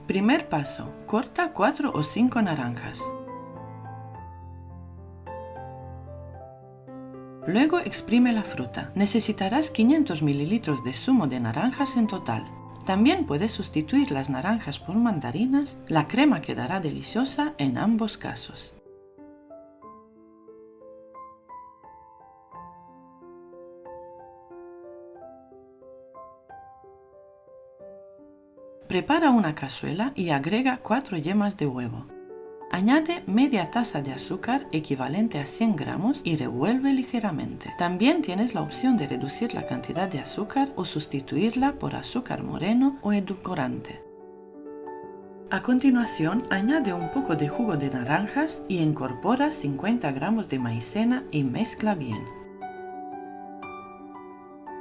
Primer paso. Corta 4 o 5 naranjas. Luego exprime la fruta. Necesitarás 500 ml de zumo de naranjas en total. También puedes sustituir las naranjas por mandarinas. La crema quedará deliciosa en ambos casos. Prepara una cazuela y agrega 4 yemas de huevo. Añade media taza de azúcar equivalente a 100 gramos y revuelve ligeramente. También tienes la opción de reducir la cantidad de azúcar o sustituirla por azúcar moreno o edulcorante. A continuación, añade un poco de jugo de naranjas y incorpora 50 gramos de maicena y mezcla bien.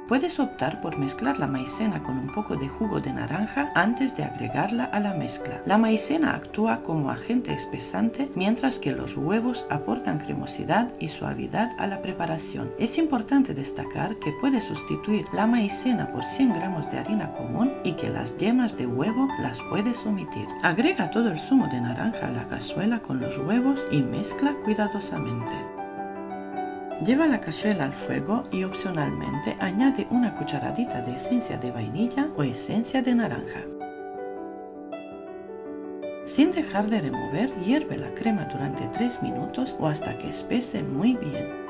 Puedes optar por mezclar la maicena con un poco de jugo de naranja antes de agregarla a la mezcla. La maicena actúa como agente espesante, mientras que los huevos aportan cremosidad y suavidad a la preparación. Es importante destacar que puedes sustituir la maicena por 100 gramos de harina común y que las yemas de huevo las puedes omitir. Agrega todo el zumo de naranja a la cazuela con los huevos y mezcla cuidadosamente. Lleva la cazuela al fuego y opcionalmente añade una cucharadita de esencia de vainilla o esencia de naranja. Sin dejar de remover, hierve la crema durante 3 minutos o hasta que espese muy bien.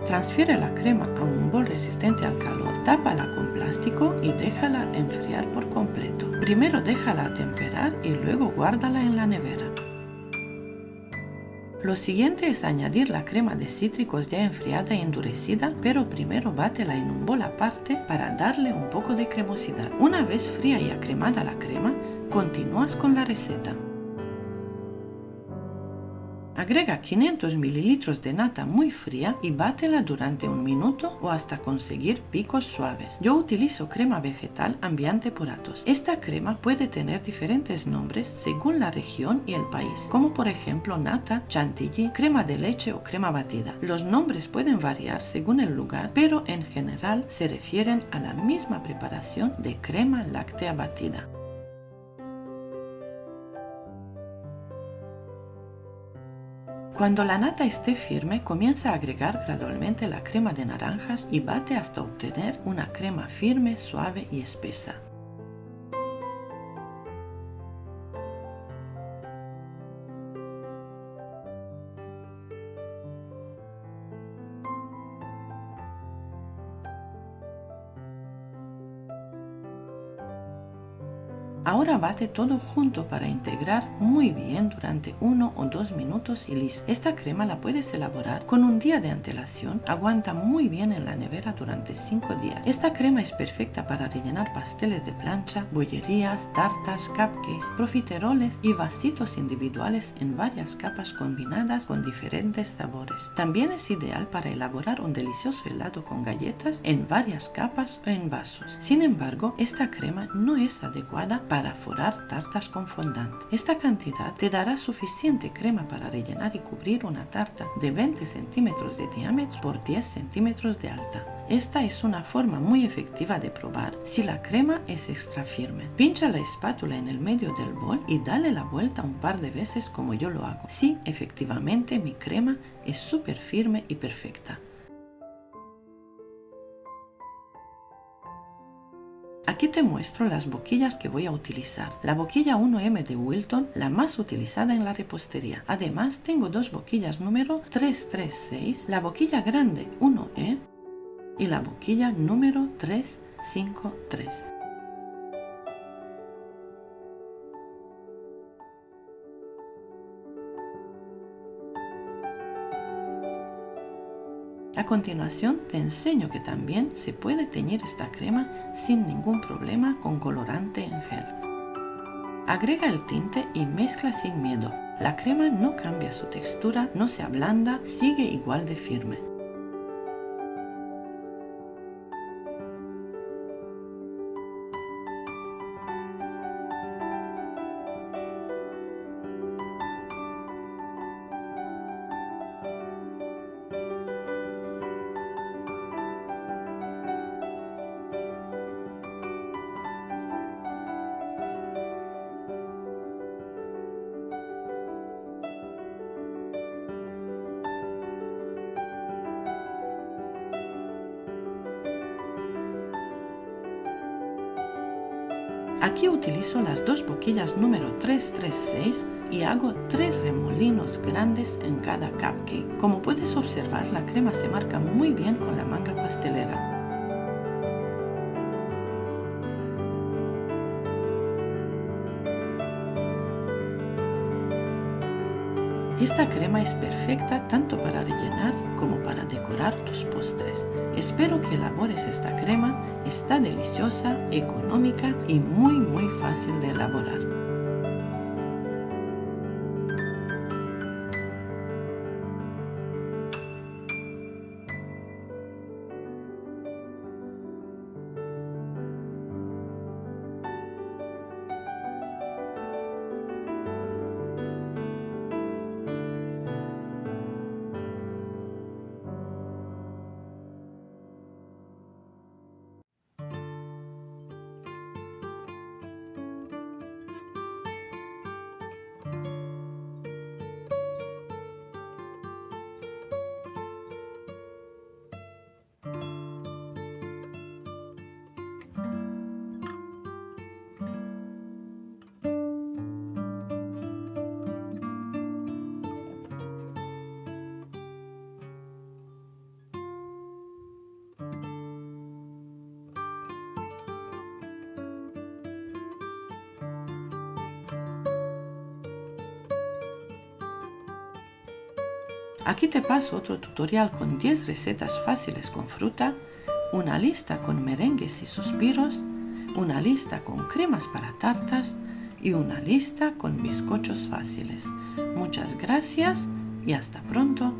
Transfiere la crema a un bol resistente al calor, tápala con plástico y déjala enfriar por completo. Primero déjala atemperar y luego guárdala en la nevera. Lo siguiente es añadir la crema de cítricos ya enfriada y endurecida, pero primero bátela en un bol aparte para darle un poco de cremosidad. Una vez fría y acremada la crema, continúas con la receta. Agrega 500 ml de nata muy fría y bátela durante 1 minuto o hasta conseguir picos suaves. Yo utilizo crema vegetal Ambiente Puratos. Esta crema puede tener diferentes nombres según la región y el país, como por ejemplo nata, chantilly, crema de leche o crema batida. Los nombres pueden variar según el lugar, pero en general se refieren a la misma preparación de crema láctea batida. Cuando la nata esté firme, comienza a agregar gradualmente la crema de naranjas y bate hasta obtener una crema firme, suave y espesa. Ahora bate todo junto para integrar muy bien durante 1 o 2 minutos y listo. Esta crema la puedes elaborar con un día de antelación, aguanta muy bien en la nevera durante 5 días. Esta crema es perfecta para rellenar pasteles de plancha, bollerías, tartas, cupcakes, profiteroles y vasitos individuales en varias capas combinadas con diferentes sabores. También es ideal para elaborar un delicioso helado con galletas en varias capas o en vasos. Sin embargo, esta crema no es adecuada para forrar tartas con fondant. Esta cantidad te dará suficiente crema para rellenar y cubrir una tarta de 20 centímetros de diámetro por 10 centímetros de alta. Esta es una forma muy efectiva de probar si la crema es extra firme. Pincha la espátula en el medio del bol y dale la vuelta un par de veces como yo lo hago. Sí, efectivamente mi crema es súper firme y perfecta. Aquí te muestro las boquillas que voy a utilizar. La boquilla 1M de Wilton, la más utilizada en la repostería. Además, tengo 2 boquillas número 336, la boquilla grande 1E y la boquilla número 3 5, 3. A continuación te enseño que también se puede teñir esta crema sin ningún problema con colorante en gel. Agrega el tinte y mezcla sin miedo. La crema no cambia su textura, no se ablanda, sigue igual de firme. Aquí utilizo las dos boquillas número 336 y hago 3 remolinos grandes en cada cupcake. Como puedes observar, la crema se marca muy bien con la manga pastelera. Esta crema es perfecta tanto para rellenar como para decorar tus postres. Espero que elabores esta crema, está deliciosa, económica y muy fácil de elaborar. Aquí te paso otro tutorial con 10 recetas fáciles con fruta, una lista con merengues y suspiros, una lista con cremas para tartas y una lista con bizcochos fáciles. Muchas gracias y hasta pronto.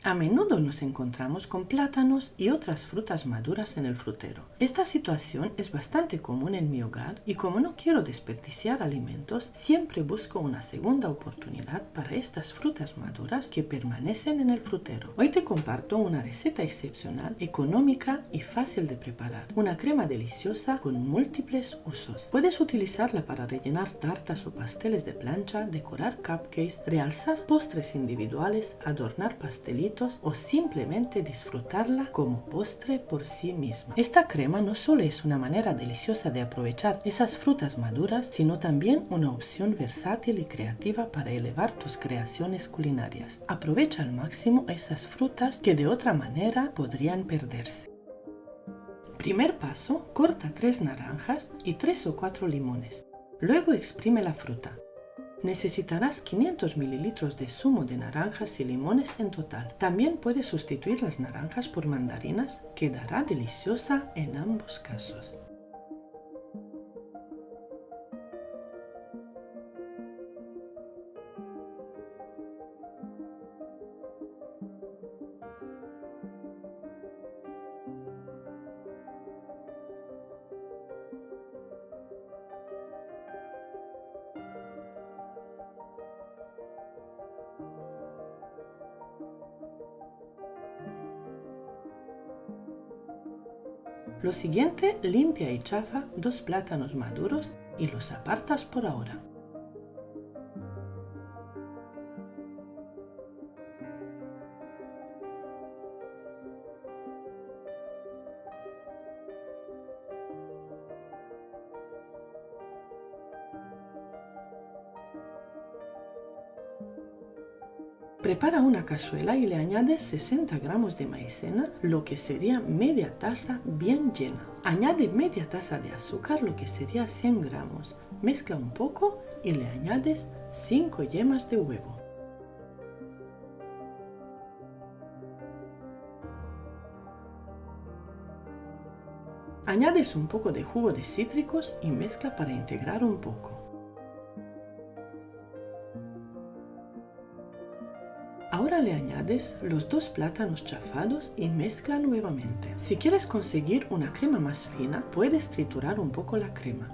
A menudo nos encontramos con plátanos y otras frutas maduras en el frutero. Esta situación es bastante común en mi hogar y como no quiero desperdiciar alimentos, siempre busco una segunda oportunidad para estas frutas maduras que permanecen en el frutero. Hoy te comparto una receta excepcional, económica y fácil de preparar. Una crema deliciosa con múltiples usos. Puedes utilizarla para rellenar tartas o pasteles de plancha, decorar cupcakes, realzar postres individuales, adornar pastelitos o simplemente disfrutarla como postre por sí misma. Esta crema no solo es una manera deliciosa de aprovechar esas frutas maduras, sino también una opción versátil y creativa para elevar tus creaciones culinarias. Aprovecha al máximo esas frutas que de otra manera podrían perderse. Primer paso, corta 3 naranjas y 3 o 4 limones. Luego exprime la fruta. Necesitarás 500 ml de zumo de naranjas y limones en total. También puedes sustituir las naranjas por mandarinas, quedará deliciosa en ambos casos. Lo siguiente, limpia y chafa 2 plátanos maduros y los apartas por ahora. Prepara una cazuela y le añades 60 gramos de maicena, lo que sería media taza bien llena. Añade media taza de azúcar, lo que sería 100 gramos. Mezcla un poco y le añades 5 yemas de huevo. Añades un poco de jugo de cítricos y mezcla para integrar un poco. Ahora le añades los 2 plátanos chafados y mezcla nuevamente. Si quieres conseguir una crema más fina, puedes triturar un poco la crema.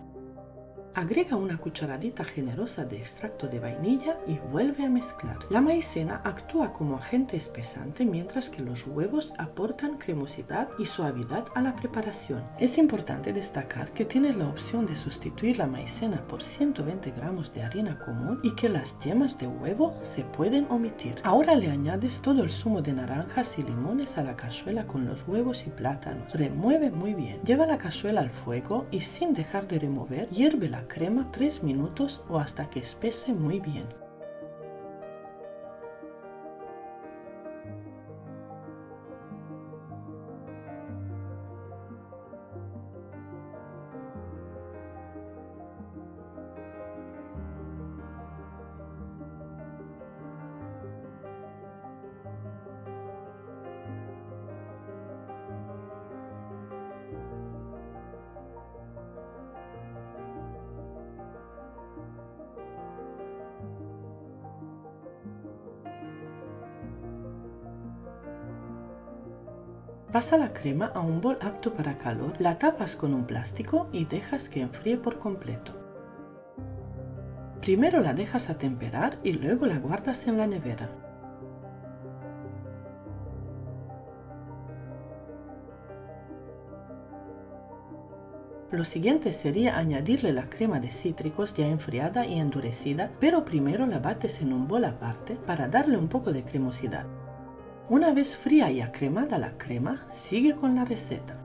Agrega una cucharadita generosa de extracto de vainilla y vuelve a mezclar. La maicena actúa como agente espesante mientras que los huevos aportan cremosidad y suavidad a la preparación. Es importante destacar que tienes la opción de sustituir la maicena por 120 gramos de harina común y que las yemas de huevo se pueden omitir. Ahora le añades todo el zumo de naranjas y limones a la cazuela con los huevos y plátanos. Remueve muy bien. Lleva la cazuela al fuego y sin dejar de remover, hierve la crema 3 minutos o hasta que espese muy bien. Pasa la crema a un bol apto para calor, la tapas con un plástico y dejas que enfríe por completo. Primero la dejas atemperar y luego la guardas en la nevera. Lo siguiente sería añadirle la crema de cítricos ya enfriada y endurecida, pero primero la bates en un bol aparte para darle un poco de cremosidad. Una vez fría y acremada la crema, sigue con la receta.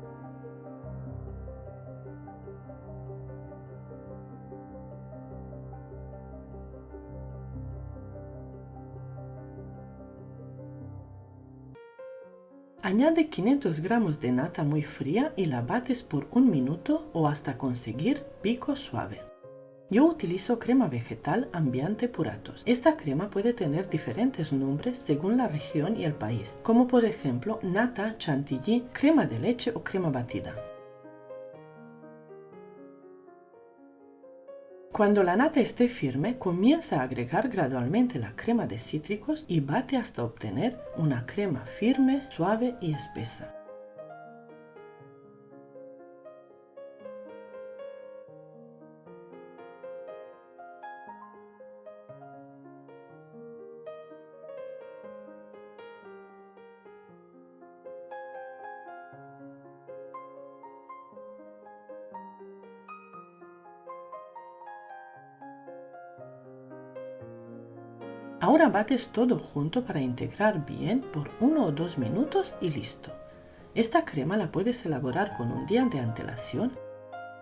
Añade 500 gramos de nata muy fría y la bates por 1 minuto o hasta conseguir pico suave. Yo utilizo crema vegetal Ambiente Puratos. Esta crema puede tener diferentes nombres según la región y el país, como por ejemplo nata, chantilly, crema de leche o crema batida. Cuando la nata esté firme, comienza a agregar gradualmente la crema de cítricos y bate hasta obtener una crema firme, suave y espesa. Ahora bates todo junto para integrar bien por 1 o 2 minutos y listo. Esta crema la puedes elaborar con un día de antelación.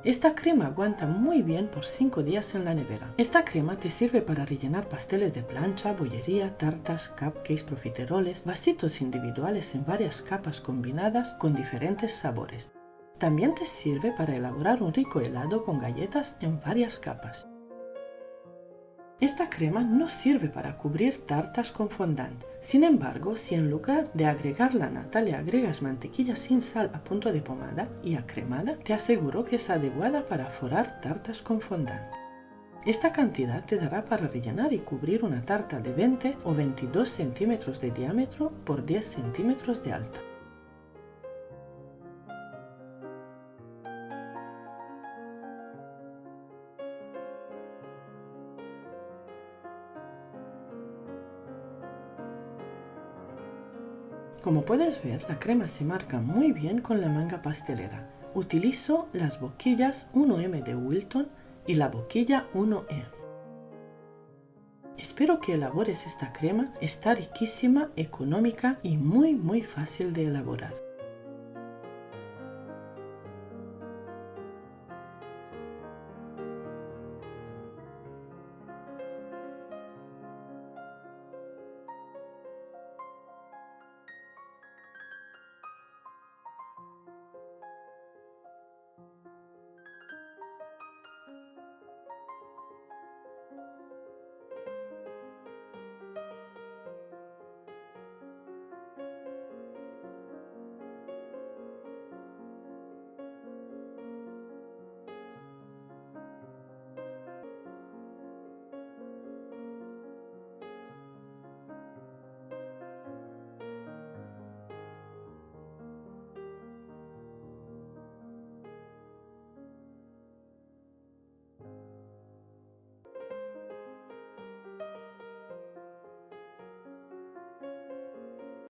Esta crema aguanta muy bien por 5 días en la nevera. Esta crema te sirve para rellenar pasteles de plancha, bollería, tartas, cupcakes, profiteroles, vasitos individuales en varias capas combinadas con diferentes sabores. También te sirve para elaborar un rico helado con galletas en varias capas. Esta crema no sirve para cubrir tartas con fondant. Sin embargo, si en lugar de agregar la nata le agregas mantequilla sin sal a punto de pomada y acremada, te aseguro que es adecuada para forrar tartas con fondant. Esta cantidad te dará para rellenar y cubrir una tarta de 20 o 22 centímetros de diámetro por 10 centímetros de alta. Como puedes ver, la crema se marca muy bien con la manga pastelera. Utilizo las boquillas 1M de Wilton y la boquilla 1E. Espero que elabores esta crema, está riquísima, económica y muy fácil de elaborar.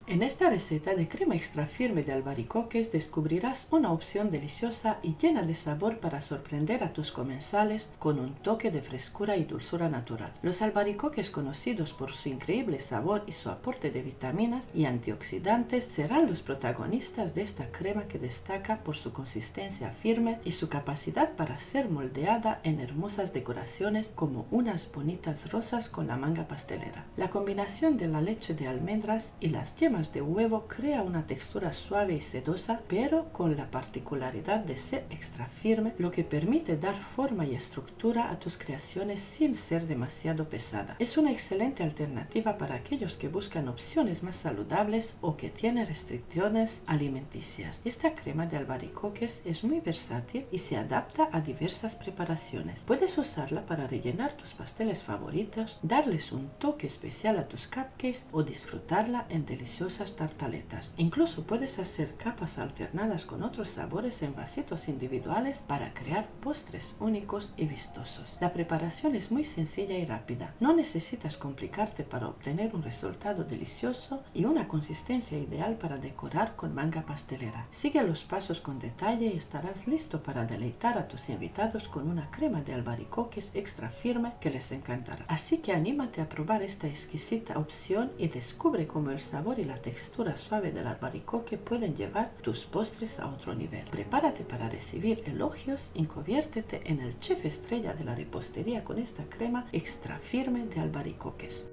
En esta receta de crema extra firme de albaricoques descubrirás una opción deliciosa y llena de sabor para sorprender a tus comensales con un toque de frescura y dulzura natural. Los albaricoques, conocidos por su increíble sabor y su aporte de vitaminas y antioxidantes, serán los protagonistas de esta crema que destaca por su consistencia firme y su capacidad para ser moldeada en hermosas decoraciones como unas bonitas rosas con la manga pastelera. La combinación de la leche de almendras y las yemas de huevo crea una textura suave y sedosa, pero con la particularidad de ser extra firme, lo que permite dar forma y estructura a tus creaciones sin ser demasiado pesada. Es una excelente alternativa para aquellos que buscan opciones más saludables o que tienen restricciones alimenticias. Esta crema de albaricoques es muy versátil y se adapta a diversas preparaciones. Puedes usarla para rellenar tus pasteles favoritos, darles un toque especial a tus cupcakes o disfrutarla en deliciosas tartaletas. Incluso puedes hacer capas alternadas con otros sabores en vasitos individuales para crear postres únicos y vistosos. La preparación es muy sencilla y rápida. No necesitas complicarte para obtener un resultado delicioso y una consistencia ideal para decorar con manga pastelera. Sigue los pasos con detalle y estarás listo para deleitar a tus invitados con una crema de albaricoques extra firme que les encantará. Así que anímate a probar esta exquisita opción y descubre cómo el sabor y la textura suave del albaricoque pueden llevar tus postres a otro nivel. Prepárate para recibir elogios y conviértete en el chef estrella de la repostería con esta crema extra firme de albaricoques.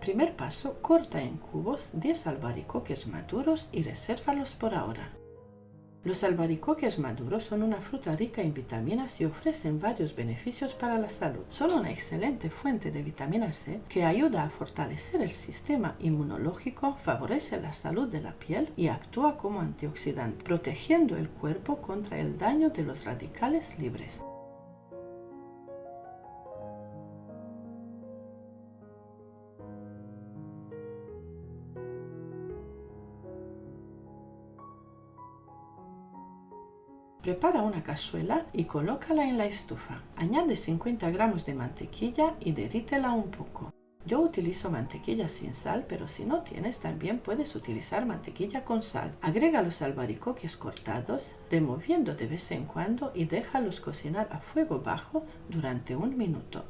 Primer paso: corta en cubos 10 albaricoques maduros y resérvalos por ahora. Los albaricoques maduros son una fruta rica en vitaminas y ofrecen varios beneficios para la salud. Son una excelente fuente de vitamina C que ayuda a fortalecer el sistema inmunológico, favorece la salud de la piel y actúa como antioxidante, protegiendo el cuerpo contra el daño de los radicales libres. Prepara una cazuela y colócala en la estufa. Añade 50 gramos de mantequilla y derrítela un poco. Yo utilizo mantequilla sin sal, pero si no tienes también puedes utilizar mantequilla con sal. Agrega los albaricoques cortados, removiendo de vez en cuando y déjalos cocinar a fuego bajo durante 1 minuto.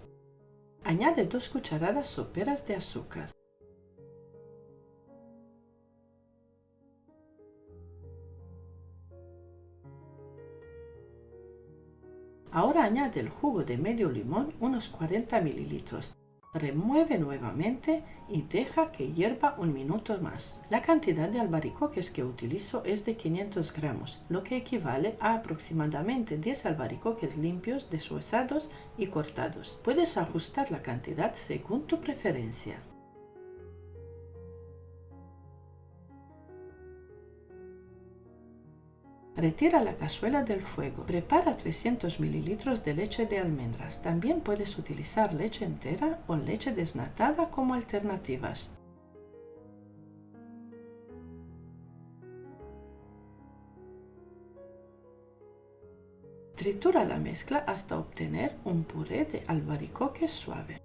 Añade 2 cucharadas soperas de azúcar. Ahora añade el jugo de medio limón, unos 40 mililitros. Remueve nuevamente y deja que hierva 1 minuto más. La cantidad de albaricoques que utilizo es de 500 gramos, lo que equivale a aproximadamente 10 albaricoques limpios, deshuesados y cortados. Puedes ajustar la cantidad según tu preferencia. Retira la cazuela del fuego. Prepara 300 mililitros de leche de almendras. También puedes utilizar leche entera o leche desnatada como alternativas. Tritura la mezcla hasta obtener un puré de albaricoques suave.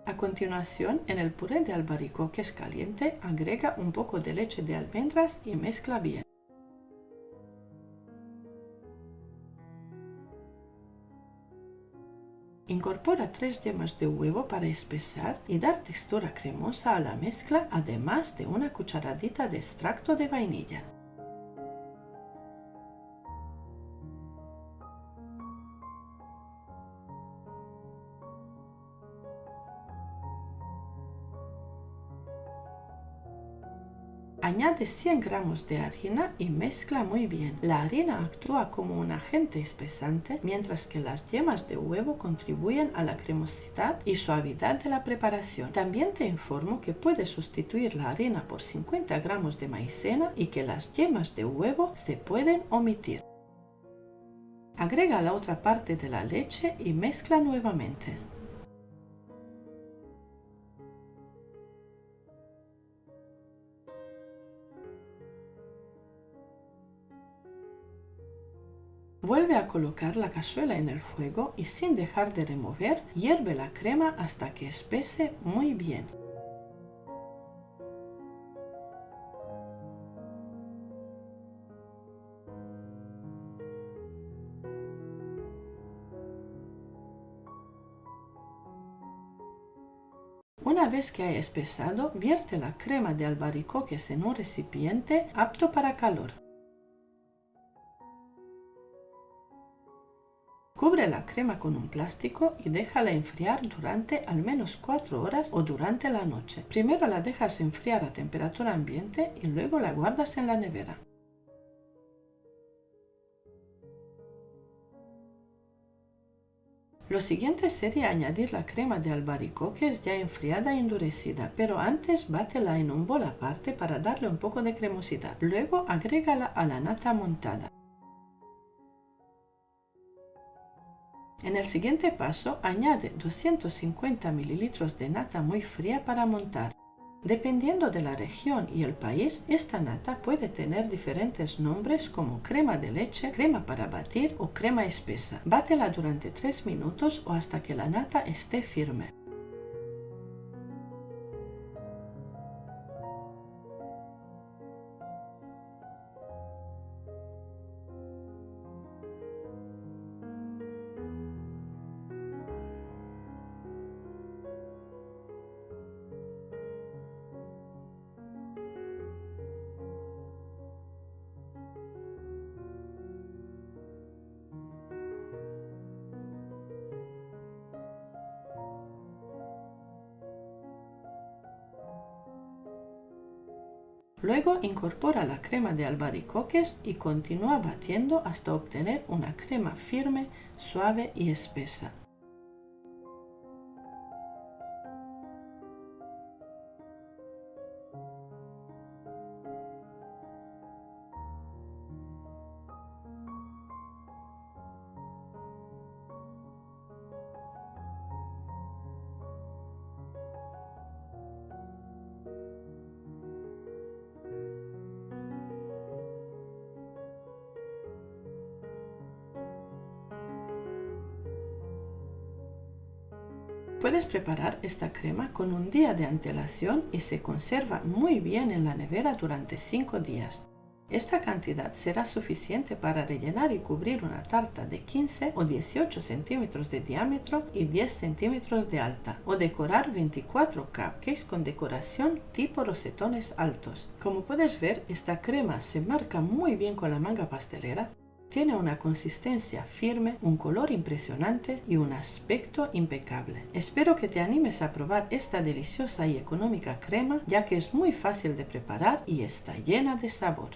A continuación, en el puré de albaricoques caliente, agrega un poco de leche de almendras y mezcla bien. Incorpora 3 yemas de huevo para espesar y dar textura cremosa a la mezcla, además de una cucharadita de extracto de vainilla. Añade 100 gramos de harina y mezcla muy bien. La harina actúa como un agente espesante, mientras que las yemas de huevo contribuyen a la cremosidad y suavidad de la preparación. También te informo que puedes sustituir la harina por 50 gramos de maicena y que las yemas de huevo se pueden omitir. Agrega la otra parte de la leche y mezcla nuevamente. Vuelve a colocar la cazuela en el fuego y sin dejar de remover, hierve la crema hasta que espese muy bien. Una vez que haya espesado, vierte la crema de albaricoques en un recipiente apto para calor. Cubre la crema con un plástico y déjala enfriar durante al menos 4 horas o durante la noche. Primero la dejas enfriar a temperatura ambiente y luego la guardas en la nevera. Lo siguiente sería añadir la crema de albaricoques ya enfriada y endurecida, pero antes bátela en un bol aparte para darle un poco de cremosidad. Luego agrégala a la nata montada. En el siguiente paso, añade 250 ml de nata muy fría para montar. Dependiendo de la región y el país, esta nata puede tener diferentes nombres como crema de leche, crema para batir o crema espesa. Bátela durante 3 minutos o hasta que la nata esté firme. Luego incorpora la crema de albaricoques y continúa batiendo hasta obtener una crema firme, suave y espesa. Puedes preparar esta crema con un día de antelación y se conserva muy bien en la nevera durante 5 días. Esta cantidad será suficiente para rellenar y cubrir una tarta de 15 o 18 centímetros de diámetro y 10 centímetros de alta, o decorar 24 cupcakes con decoración tipo rosetones altos. Como puedes ver, esta crema se marca muy bien con la manga pastelera. Tiene una consistencia firme, un color impresionante y un aspecto impecable. Espero que te animes a probar esta deliciosa y económica crema, ya que es muy fácil de preparar y está llena de sabor.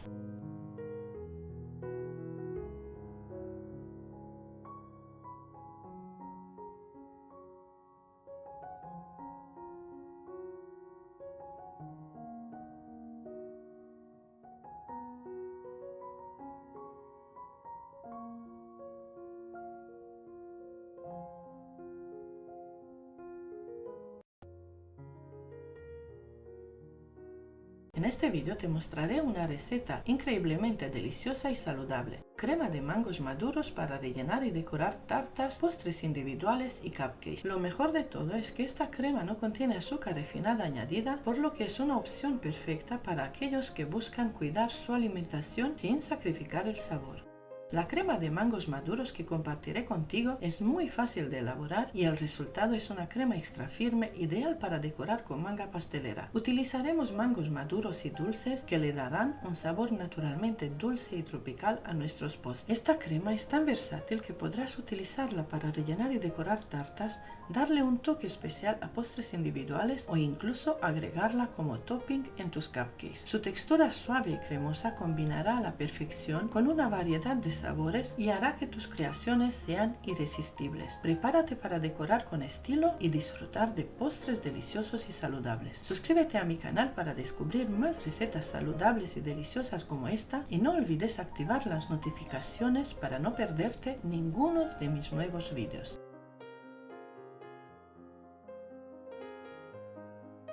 En este vídeo te mostraré una receta increíblemente deliciosa y saludable. Crema de mangos maduros para rellenar y decorar tartas, postres individuales y cupcakes. Lo mejor de todo es que esta crema no contiene azúcar refinada añadida, por lo que es una opción perfecta para aquellos que buscan cuidar su alimentación sin sacrificar el sabor. La crema de mangos maduros que compartiré contigo es muy fácil de elaborar y el resultado es una crema extra firme ideal para decorar con manga pastelera. Utilizaremos mangos maduros y dulces que le darán un sabor naturalmente dulce y tropical a nuestros postres. Esta crema es tan versátil que podrás utilizarla para rellenar y decorar tartas, darle un toque especial a postres individuales o incluso agregarla como topping en tus cupcakes. Su textura suave y cremosa combinará a la perfección con una variedad de sabores y hará que tus creaciones sean irresistibles. Prepárate para decorar con estilo y disfrutar de postres deliciosos y saludables. Suscríbete a mi canal para descubrir más recetas saludables y deliciosas como esta y no olvides activar las notificaciones para no perderte ninguno de mis nuevos vídeos.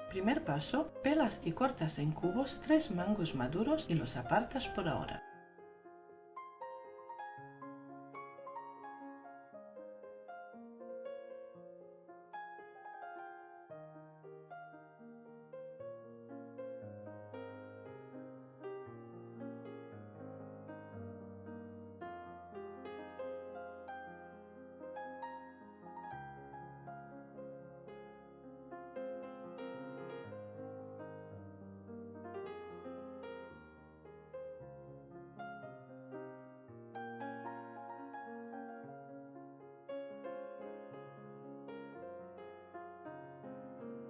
Primer paso, pelas y cortas en cubos 3 mangos maduros y los apartas por ahora.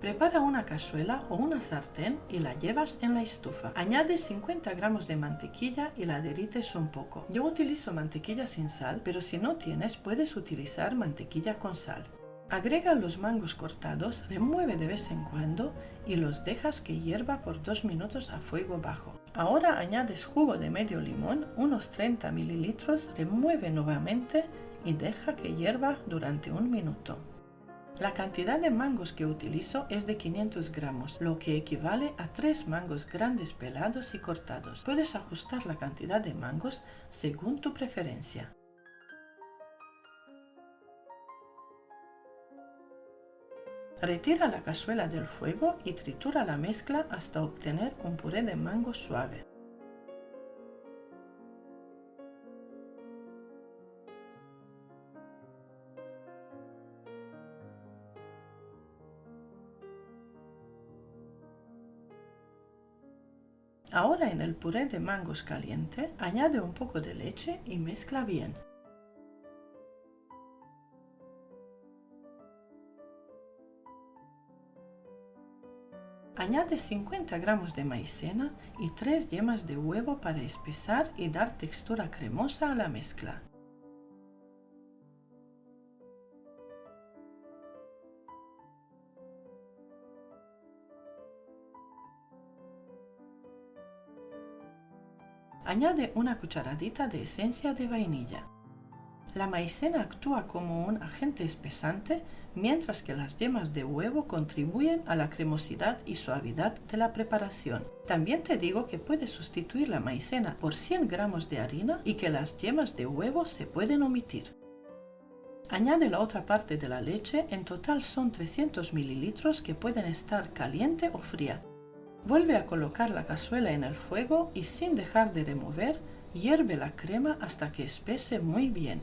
Prepara una cazuela o una sartén y la llevas en la estufa. Añade 50 gramos de mantequilla y la derrites un poco. Yo utilizo mantequilla sin sal, pero si no tienes puedes utilizar mantequilla con sal. Agrega los mangos cortados, remueve de vez en cuando y los dejas que hierva por 2 minutos a fuego bajo. Ahora añades jugo de medio limón, unos 30 mililitros, remueve nuevamente y deja que hierva durante 1 minuto. La cantidad de mangos que utilizo es de 500 gramos, lo que equivale a 3 mangos grandes pelados y cortados. Puedes ajustar la cantidad de mangos según tu preferencia. Retira la cazuela del fuego y tritura la mezcla hasta obtener un puré de mango suave. Ahora en el puré de mangos caliente, añade un poco de leche y mezcla bien. Añade 50 gramos de maicena y 3 yemas de huevo para espesar y dar textura cremosa a la mezcla. Añade una cucharadita de esencia de vainilla. La maicena actúa como un agente espesante, mientras que las yemas de huevo contribuyen a la cremosidad y suavidad de la preparación. También te digo que puedes sustituir la maicena por 100 gramos de harina y que las yemas de huevo se pueden omitir. Añade la otra parte de la leche, en total son 300 mililitros que pueden estar caliente o fría. Vuelve a colocar la cazuela en el fuego y sin dejar de remover, hierve la crema hasta que espese muy bien.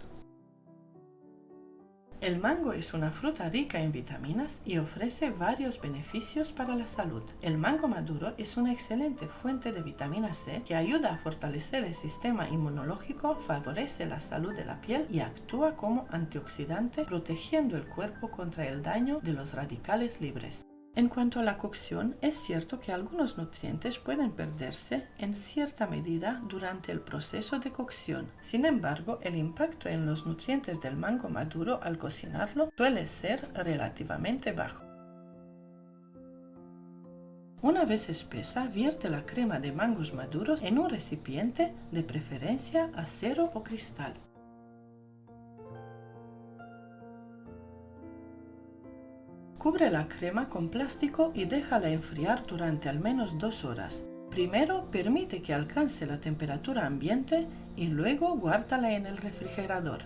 El mango es una fruta rica en vitaminas y ofrece varios beneficios para la salud. El mango maduro es una excelente fuente de vitamina C que ayuda a fortalecer el sistema inmunológico, favorece la salud de la piel y actúa como antioxidante, protegiendo el cuerpo contra el daño de los radicales libres. En cuanto a la cocción, es cierto que algunos nutrientes pueden perderse en cierta medida durante el proceso de cocción. Sin embargo, el impacto en los nutrientes del mango maduro al cocinarlo suele ser relativamente bajo. Una vez espesa, vierte la crema de mangos maduros en un recipiente, de preferencia acero o cristal. Cubre la crema con plástico y déjala enfriar durante al menos 2 horas. Primero permite que alcance la temperatura ambiente y luego guárdala en el refrigerador.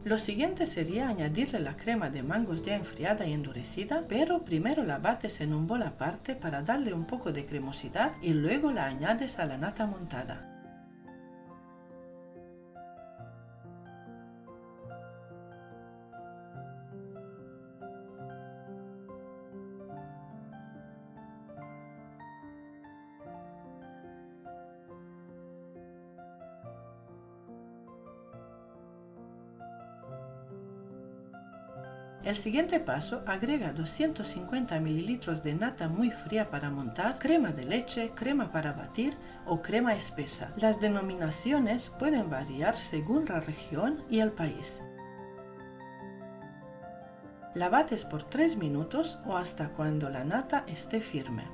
Lo siguiente sería añadirle la crema de mangos ya enfriada y endurecida, pero primero la bates en un bol aparte para darle un poco de cremosidad y luego la añades a la nata montada. El siguiente paso, agrega 250 mililitros de nata muy fría para montar, crema de leche, crema para batir o crema espesa. Las denominaciones pueden variar según la región y el país. La bates por 3 minutos o hasta cuando la nata esté firme.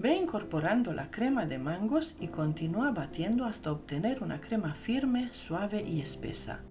Ve incorporando la crema de mangos y continúa batiendo hasta obtener una crema firme, suave y espesa.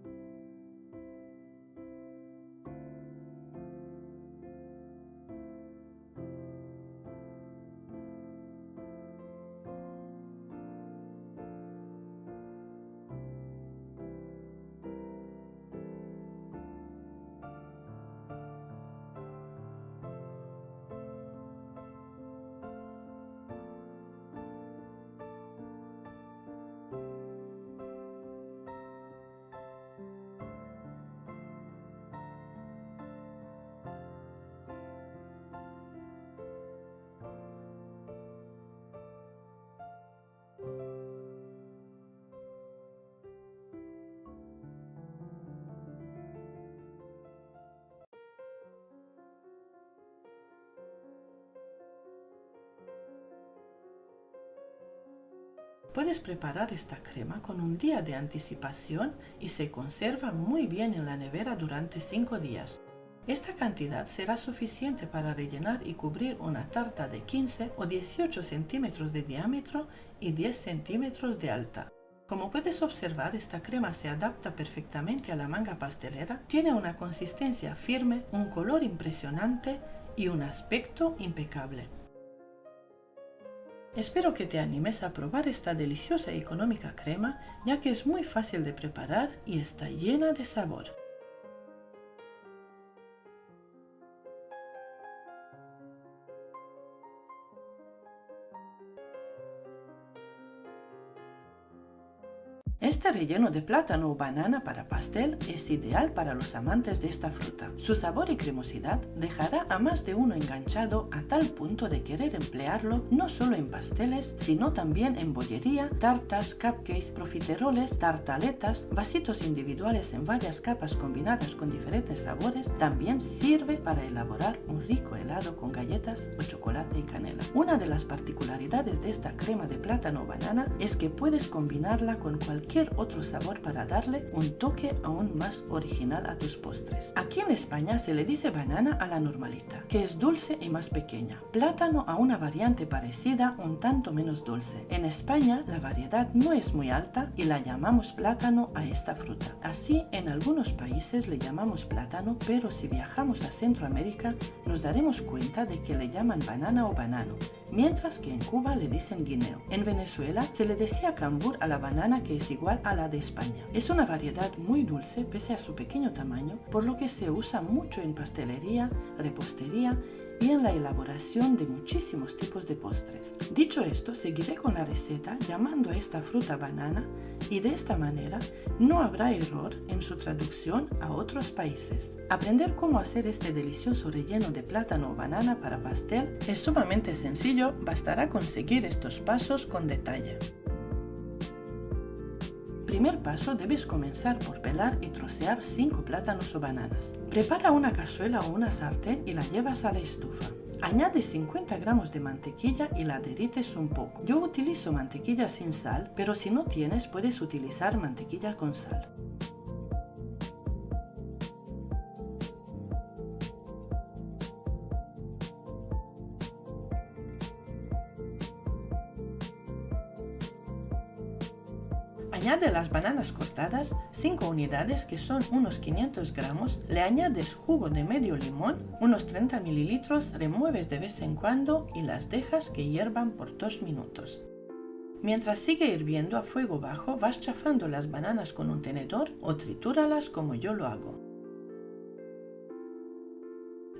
Puedes preparar esta crema con un día de anticipación y se conserva muy bien en la nevera durante 5 días. Esta cantidad será suficiente para rellenar y cubrir una tarta de 15 o 18 centímetros de diámetro y 10 centímetros de alta. Como puedes observar, esta crema se adapta perfectamente a la manga pastelera, tiene una consistencia firme, un color impresionante y un aspecto impecable. Espero que te animes a probar esta deliciosa y económica crema, ya que es muy fácil de preparar y está llena de sabor. Este relleno de plátano o banana para pastel es ideal para los amantes de esta fruta. Su sabor y cremosidad dejará a más de uno enganchado a tal punto de querer emplearlo no solo en pasteles, sino también en bollería, tartas, cupcakes, profiteroles, tartaletas, vasitos individuales en varias capas combinadas con diferentes sabores. También sirve para elaborar un rico helado con galletas o chocolate y canela. Una de las particularidades de esta crema de plátano o banana es que puedes combinarla con cualquier otro sabor para darle un toque aún más original a tus postres. Aquí en España se le dice banana a la normalita, que es dulce y más pequeña, plátano a una variante parecida un tanto menos dulce. En España la variedad no es muy alta y la llamamos plátano a esta fruta. Así, en algunos países le llamamos plátano, pero si viajamos a Centroamérica nos daremos cuenta de que le llaman banana o banano, mientras que en Cuba le dicen guineo. En Venezuela se le decía cambur a la banana, que es igual a la de España. Es una variedad muy dulce pese a su pequeño tamaño, por lo que se usa mucho en pastelería, repostería y en la elaboración de muchísimos tipos de postres. Dicho esto, seguiré con la receta llamando a esta fruta banana y de esta manera no habrá error en su traducción a otros países. Aprender cómo hacer este delicioso relleno de plátano o banana para pastel es sumamente sencillo, bastará con seguir estos pasos con detalle. Primer paso, debes comenzar por pelar y trocear 5 plátanos o bananas. Prepara una cazuela o una sartén y la llevas a la estufa. Añade 50 gramos de mantequilla y la derrites un poco. Yo utilizo mantequilla sin sal, pero si no tienes puedes utilizar mantequilla con sal. Añade las bananas cortadas, 5 unidades que son unos 500 gramos, le añades jugo de medio limón, unos 30 mililitros, remueves de vez en cuando y las dejas que hiervan por 2 minutos. Mientras sigue hirviendo a fuego bajo, vas chafando las bananas con un tenedor o tritúralas como yo lo hago.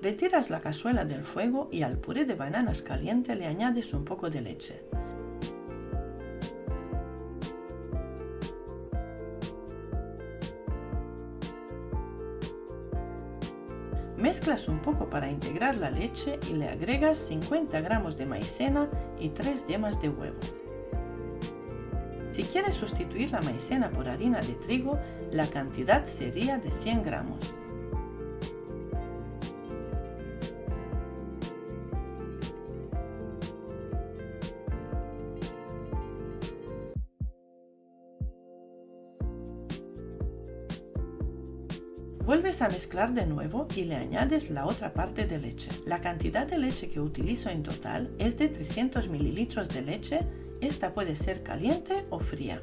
Retiras la cazuela del fuego y al puré de bananas caliente le añades un poco de leche. Mezclas un poco para integrar la leche y le agregas 50 gramos de maicena y 3 yemas de huevo. Si quieres sustituir la maicena por harina de trigo, la cantidad sería de 100 gramos. Vuelves a mezclar de nuevo y le añades la otra parte de leche. La cantidad de leche que utilizo en total es de 300 mililitros de leche. Esta puede ser caliente o fría.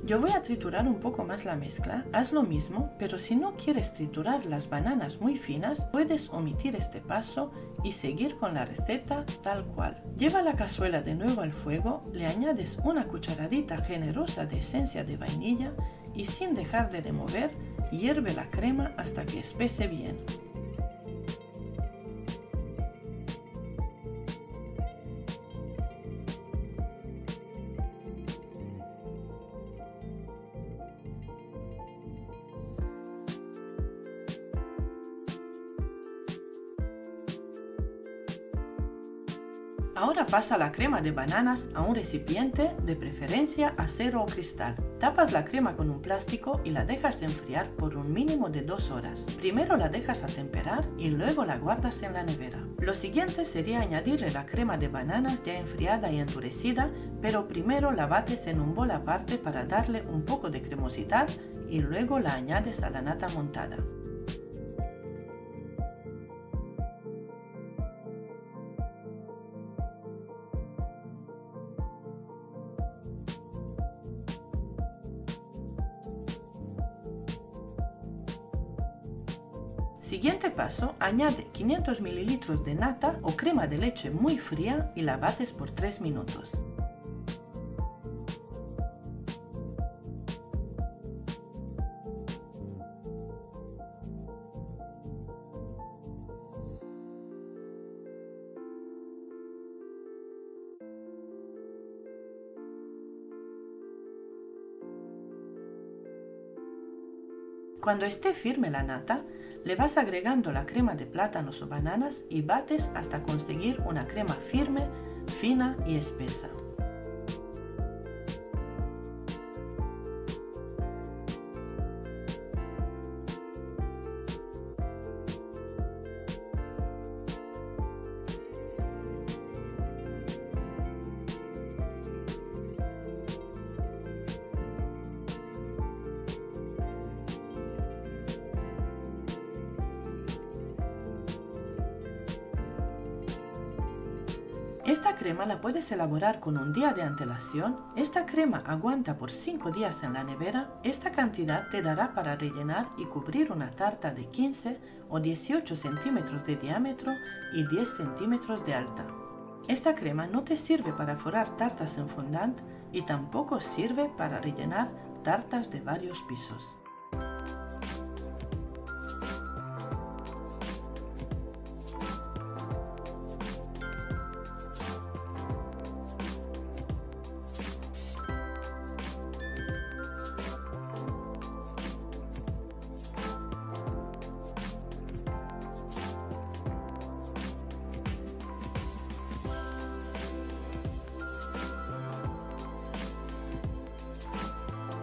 Yo voy a triturar un poco más la mezcla, haz lo mismo, pero si no quieres triturar las bananas muy finas, puedes omitir este paso y seguir con la receta tal cual. Lleva la cazuela de nuevo al fuego, le añades una cucharadita generosa de esencia de vainilla y sin dejar de remover, hierve la crema hasta que espese bien. Ahora pasa la crema de bananas a un recipiente, de preferencia acero o cristal. Tapas la crema con un plástico y la dejas enfriar por un mínimo de 2 horas. Primero la dejas atemperar y luego la guardas en la nevera. Lo siguiente sería añadirle la crema de bananas ya enfriada y endurecida, pero primero la bates en un bol aparte para darle un poco de cremosidad y luego la añades a la nata montada. Siguiente paso, añade 500 ml de nata o crema de leche muy fría y la bates por 3 minutos. Cuando esté firme la nata, le vas agregando la crema de plátanos o bananas y bates hasta conseguir una crema firme, fina y espesa. Esta crema la puedes elaborar con un día de antelación. Esta crema aguanta por 5 días en la nevera. Esta cantidad te dará para rellenar y cubrir una tarta de 15 o 18 centímetros de diámetro y 10 centímetros de alta. Esta crema no te sirve para forrar tartas en fondant y tampoco sirve para rellenar tartas de varios pisos.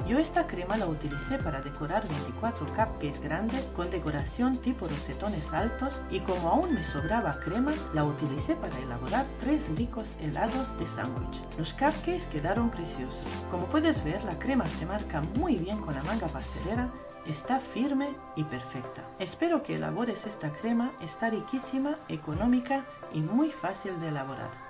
Yo esta crema la utilicé para decorar 24 cupcakes grandes con decoración tipo rosetones altos y como aún me sobraba crema, la utilicé para elaborar 3 ricos helados de sándwich. Los cupcakes quedaron preciosos. Como puedes ver, la crema se marca muy bien con la manga pastelera, está firme y perfecta. Espero que elabores esta crema, está riquísima, económica y muy fácil de elaborar.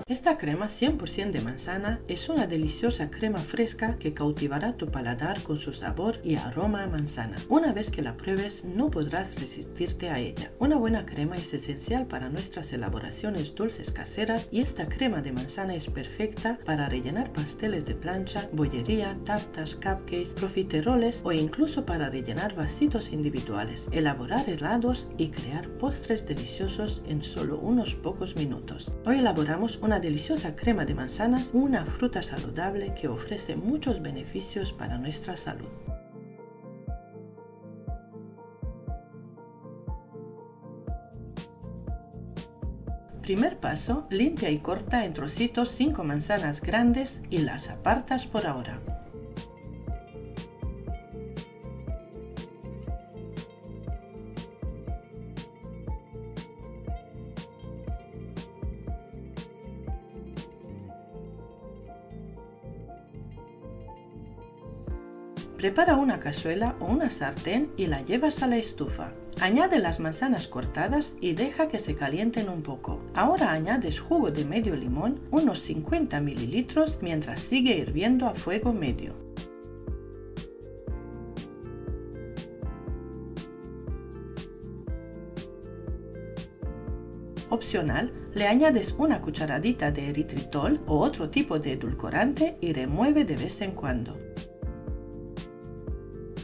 Esta crema 100% de manzana es una deliciosa crema fresca que cautivará tu paladar con su sabor y aroma a manzana. Una vez que la pruebes no podrás resistirte a ella. Una buena crema es esencial para nuestras elaboraciones dulces caseras y esta crema de manzana es perfecta para rellenar pasteles de plancha, bollería, tartas, cupcakes, profiteroles o incluso para rellenar vasitos individuales, elaborar helados y crear postres deliciosos en solo unos pocos minutos. Hoy elaboramos una deliciosa crema de manzanas, una fruta saludable que ofrece muchos beneficios para nuestra salud. Primer paso, limpia y corta en trocitos 5 manzanas grandes y las apartas por ahora. Prepara una cazuela o una sartén y la llevas a la estufa. Añade las manzanas cortadas y deja que se calienten un poco. Ahora añades jugo de medio limón, unos 50 ml, mientras sigue hirviendo a fuego medio. Opcional, le añades una cucharadita de eritritol o otro tipo de edulcorante y remueve de vez en cuando.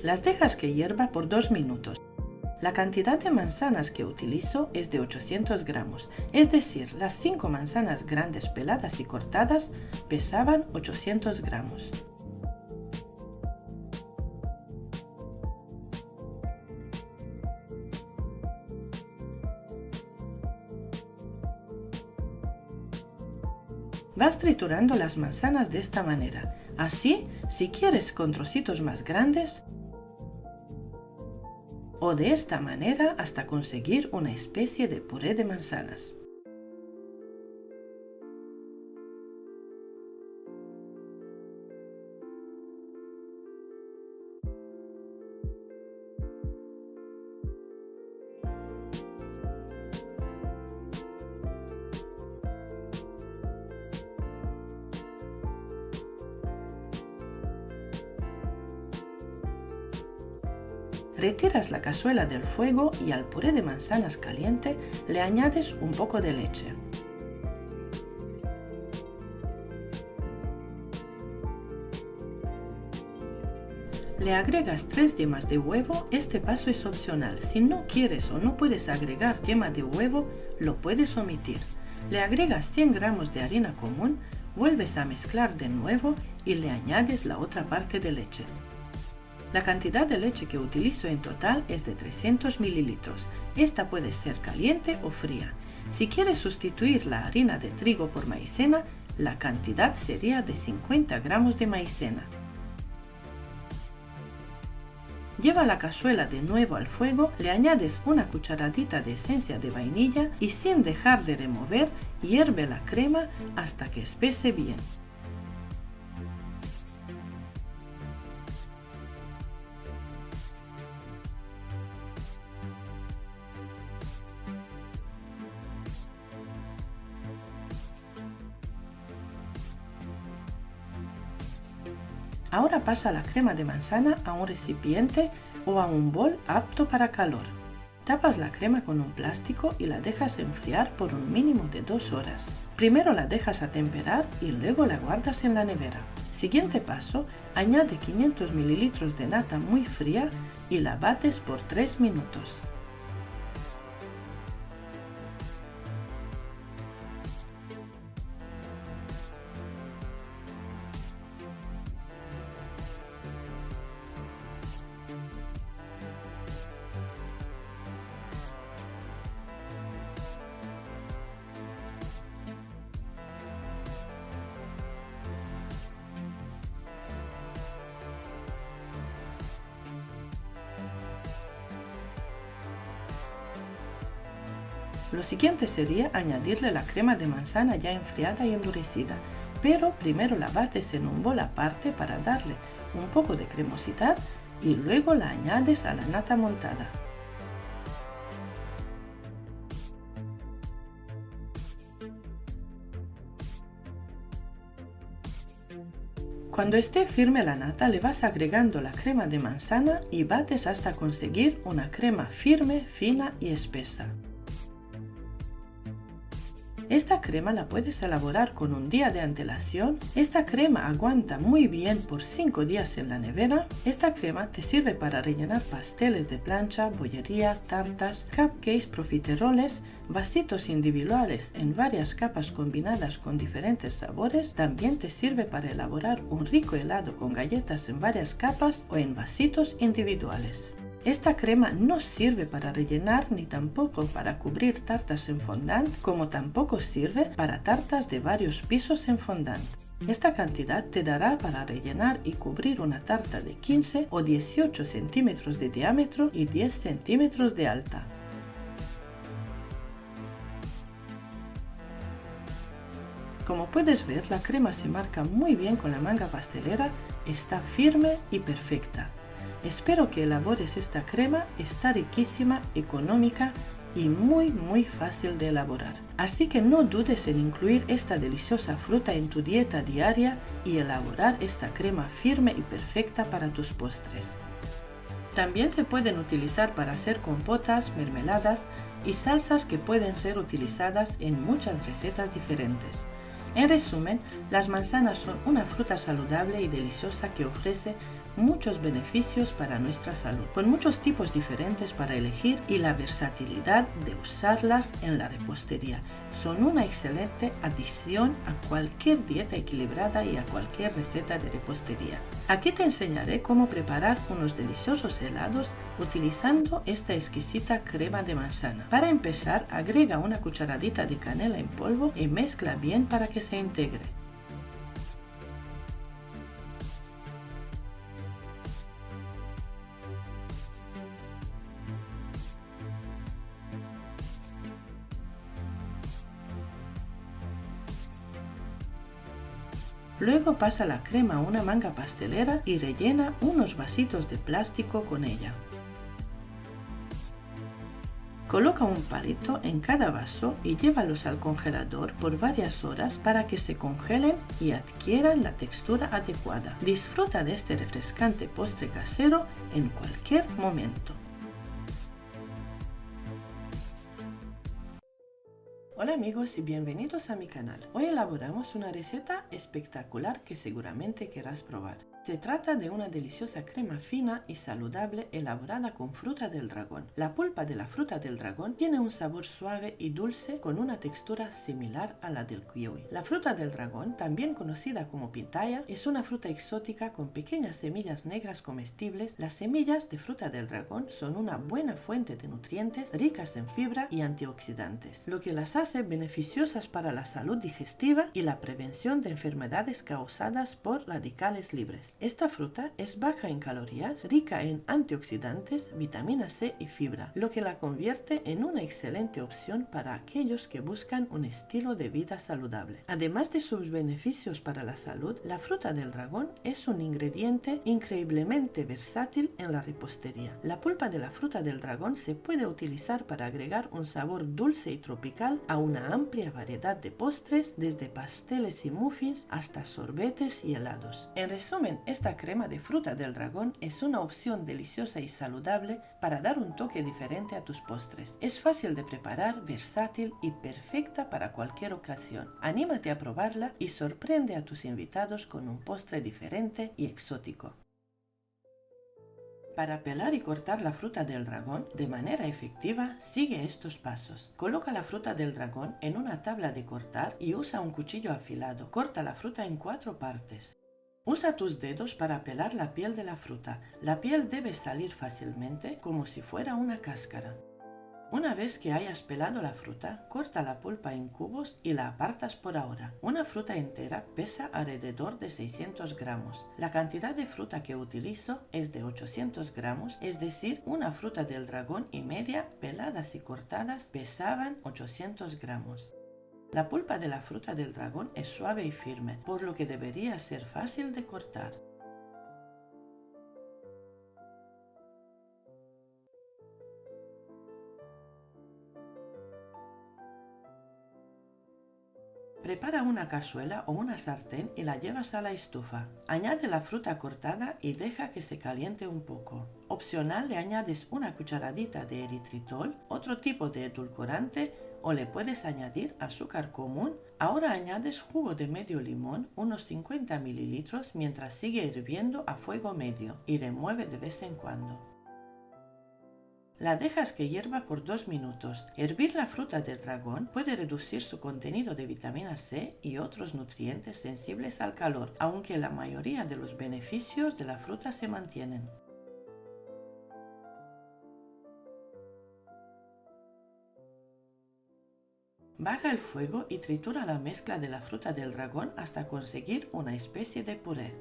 Las dejas que hierva por 2 minutos. La cantidad de manzanas que utilizo es de 800 gramos, es decir, las 5 manzanas grandes peladas y cortadas pesaban 800 gramos. Vas triturando las manzanas de esta manera. Así, si quieres con trocitos más grandes, o de esta manera hasta conseguir una especie de puré de manzanas. Retiras la cazuela del fuego y al puré de manzanas caliente le añades un poco de leche. Le agregas 3 yemas de huevo, este paso es opcional. Si no quieres o no puedes agregar yema de huevo, lo puedes omitir. Le agregas 100 gramos de harina común, vuelves a mezclar de nuevo y le añades la otra parte de leche. La cantidad de leche que utilizo en total es de 300 ml. Esta puede ser caliente o fría. Si quieres sustituir la harina de trigo por maicena, la cantidad sería de 50 gramos de maicena. Lleva la cazuela de nuevo al fuego, le añades una cucharadita de esencia de vainilla y sin dejar de remover, hierve la crema hasta que espese bien. Ahora pasa la crema de manzana a un recipiente o a un bol apto para calor. Tapas la crema con un plástico y la dejas enfriar por un mínimo de 2 horas. Primero la dejas atemperar y luego la guardas en la nevera. Siguiente paso, añade 500 ml de nata muy fría y la bates por 3 minutos. Lo siguiente sería añadirle la crema de manzana ya enfriada y endurecida, pero primero la bates en un bol aparte para darle un poco de cremosidad y luego la añades a la nata montada. Cuando esté firme la nata le vas agregando la crema de manzana y bates hasta conseguir una crema firme, fina y espesa. Esta crema la puedes elaborar con un día de antelación. Esta crema aguanta muy bien por 5 días en la nevera. Esta crema te sirve para rellenar pasteles de plancha, bollería, tartas, cupcakes, profiteroles, vasitos individuales en varias capas combinadas con diferentes sabores. También te sirve para elaborar un rico helado con galletas en varias capas o en vasitos individuales. Esta crema no sirve para rellenar ni tampoco para cubrir tartas en fondant, como tampoco sirve para tartas de varios pisos en fondant. Esta cantidad te dará para rellenar y cubrir una tarta de 15 o 18 centímetros de diámetro y 10 centímetros de alta. Como puedes ver, la crema se marca muy bien con la manga pastelera, está firme y perfecta. Espero que elabores esta crema, está riquísima, económica y muy fácil de elaborar. Así que no dudes en incluir esta deliciosa fruta en tu dieta diaria y elaborar esta crema firme y perfecta para tus postres. También se pueden utilizar para hacer compotas, mermeladas y salsas que pueden ser utilizadas en muchas recetas diferentes. En resumen, las manzanas son una fruta saludable y deliciosa que ofrece muchos beneficios para nuestra salud, con muchos tipos diferentes para elegir y la versatilidad de usarlas en la repostería. Son una excelente adición a cualquier dieta equilibrada y a cualquier receta de repostería. Aquí te enseñaré cómo preparar unos deliciosos helados utilizando esta exquisita crema de manzana. Para empezar, agrega una cucharadita de canela en polvo y mezcla bien para que se integre. Luego pasa la crema a una manga pastelera y rellena unos vasitos de plástico con ella. Coloca un palito en cada vaso y llévalos al congelador por varias horas para que se congelen y adquieran la textura adecuada. Disfruta de este refrescante postre casero en cualquier momento. Hola amigos y bienvenidos a mi canal. Hoy elaboramos una receta espectacular que seguramente querrás probar. Se trata de una deliciosa crema fina y saludable elaborada con fruta del dragón. La pulpa de la fruta del dragón tiene un sabor suave y dulce con una textura similar a la del kiwi. La fruta del dragón, también conocida como pitaya, es una fruta exótica con pequeñas semillas negras comestibles. Las semillas de fruta del dragón son una buena fuente de nutrientes ricas en fibra y antioxidantes, lo que las hace beneficiosas para la salud digestiva y la prevención de enfermedades causadas por radicales libres. Esta fruta es baja en calorías, rica en antioxidantes, vitamina C y fibra, lo que la convierte en una excelente opción para aquellos que buscan un estilo de vida saludable. Además de sus beneficios para la salud, la fruta del dragón es un ingrediente increíblemente versátil en la repostería. La pulpa de la fruta del dragón se puede utilizar para agregar un sabor dulce y tropical a una amplia variedad de postres, desde pasteles y muffins hasta sorbetes y helados. En resumen, esta crema de fruta del dragón es una opción deliciosa y saludable para dar un toque diferente a tus postres. Es fácil de preparar, versátil y perfecta para cualquier ocasión. Anímate a probarla y sorprende a tus invitados con un postre diferente y exótico. Para pelar y cortar la fruta del dragón de manera efectiva, sigue estos pasos. Coloca la fruta del dragón en una tabla de cortar y usa un cuchillo afilado. Corta la fruta en 4 partes. Usa tus dedos para pelar la piel de la fruta. La piel debe salir fácilmente, como si fuera una cáscara. Una vez que hayas pelado la fruta, corta la pulpa en cubos y la apartas por ahora. Una fruta entera pesa alrededor de 600 gramos. La cantidad de fruta que utilizo es de 800 gramos, es decir, una fruta del dragón y media, peladas y cortadas, pesaban 800 gramos. La pulpa de la fruta del dragón es suave y firme, por lo que debería ser fácil de cortar. Prepara una cazuela o una sartén y la llevas a la estufa. Añade la fruta cortada y deja que se caliente un poco. Opcional, le añades una cucharadita de eritritol, otro tipo de edulcorante, o le puedes añadir azúcar común. Ahora añades jugo de medio limón, unos 50 mililitros, mientras sigue hirviendo a fuego medio y remueve de vez en cuando. La dejas que hierva por 2 minutos. Hervir la fruta del dragón puede reducir su contenido de vitamina C y otros nutrientes sensibles al calor, aunque la mayoría de los beneficios de la fruta se mantienen. Baja el fuego y tritura la mezcla de la fruta del dragón hasta conseguir una especie de puré.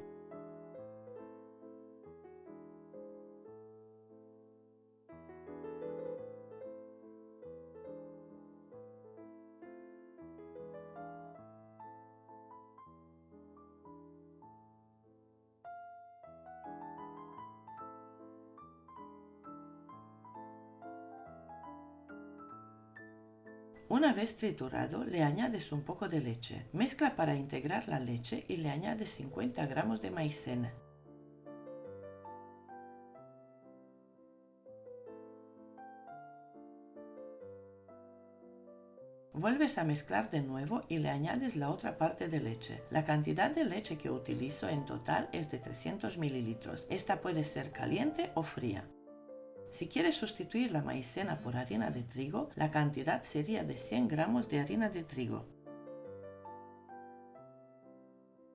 Una vez triturado, le añades un poco de leche. Mezcla para integrar la leche y le añades 50 gramos de maicena. Vuelves a mezclar de nuevo y le añades la otra parte de leche. La cantidad de leche que utilizo en total es de 300 mililitros. Esta puede ser caliente o fría. Si quieres sustituir la maicena por harina de trigo, la cantidad sería de 100 gramos de harina de trigo.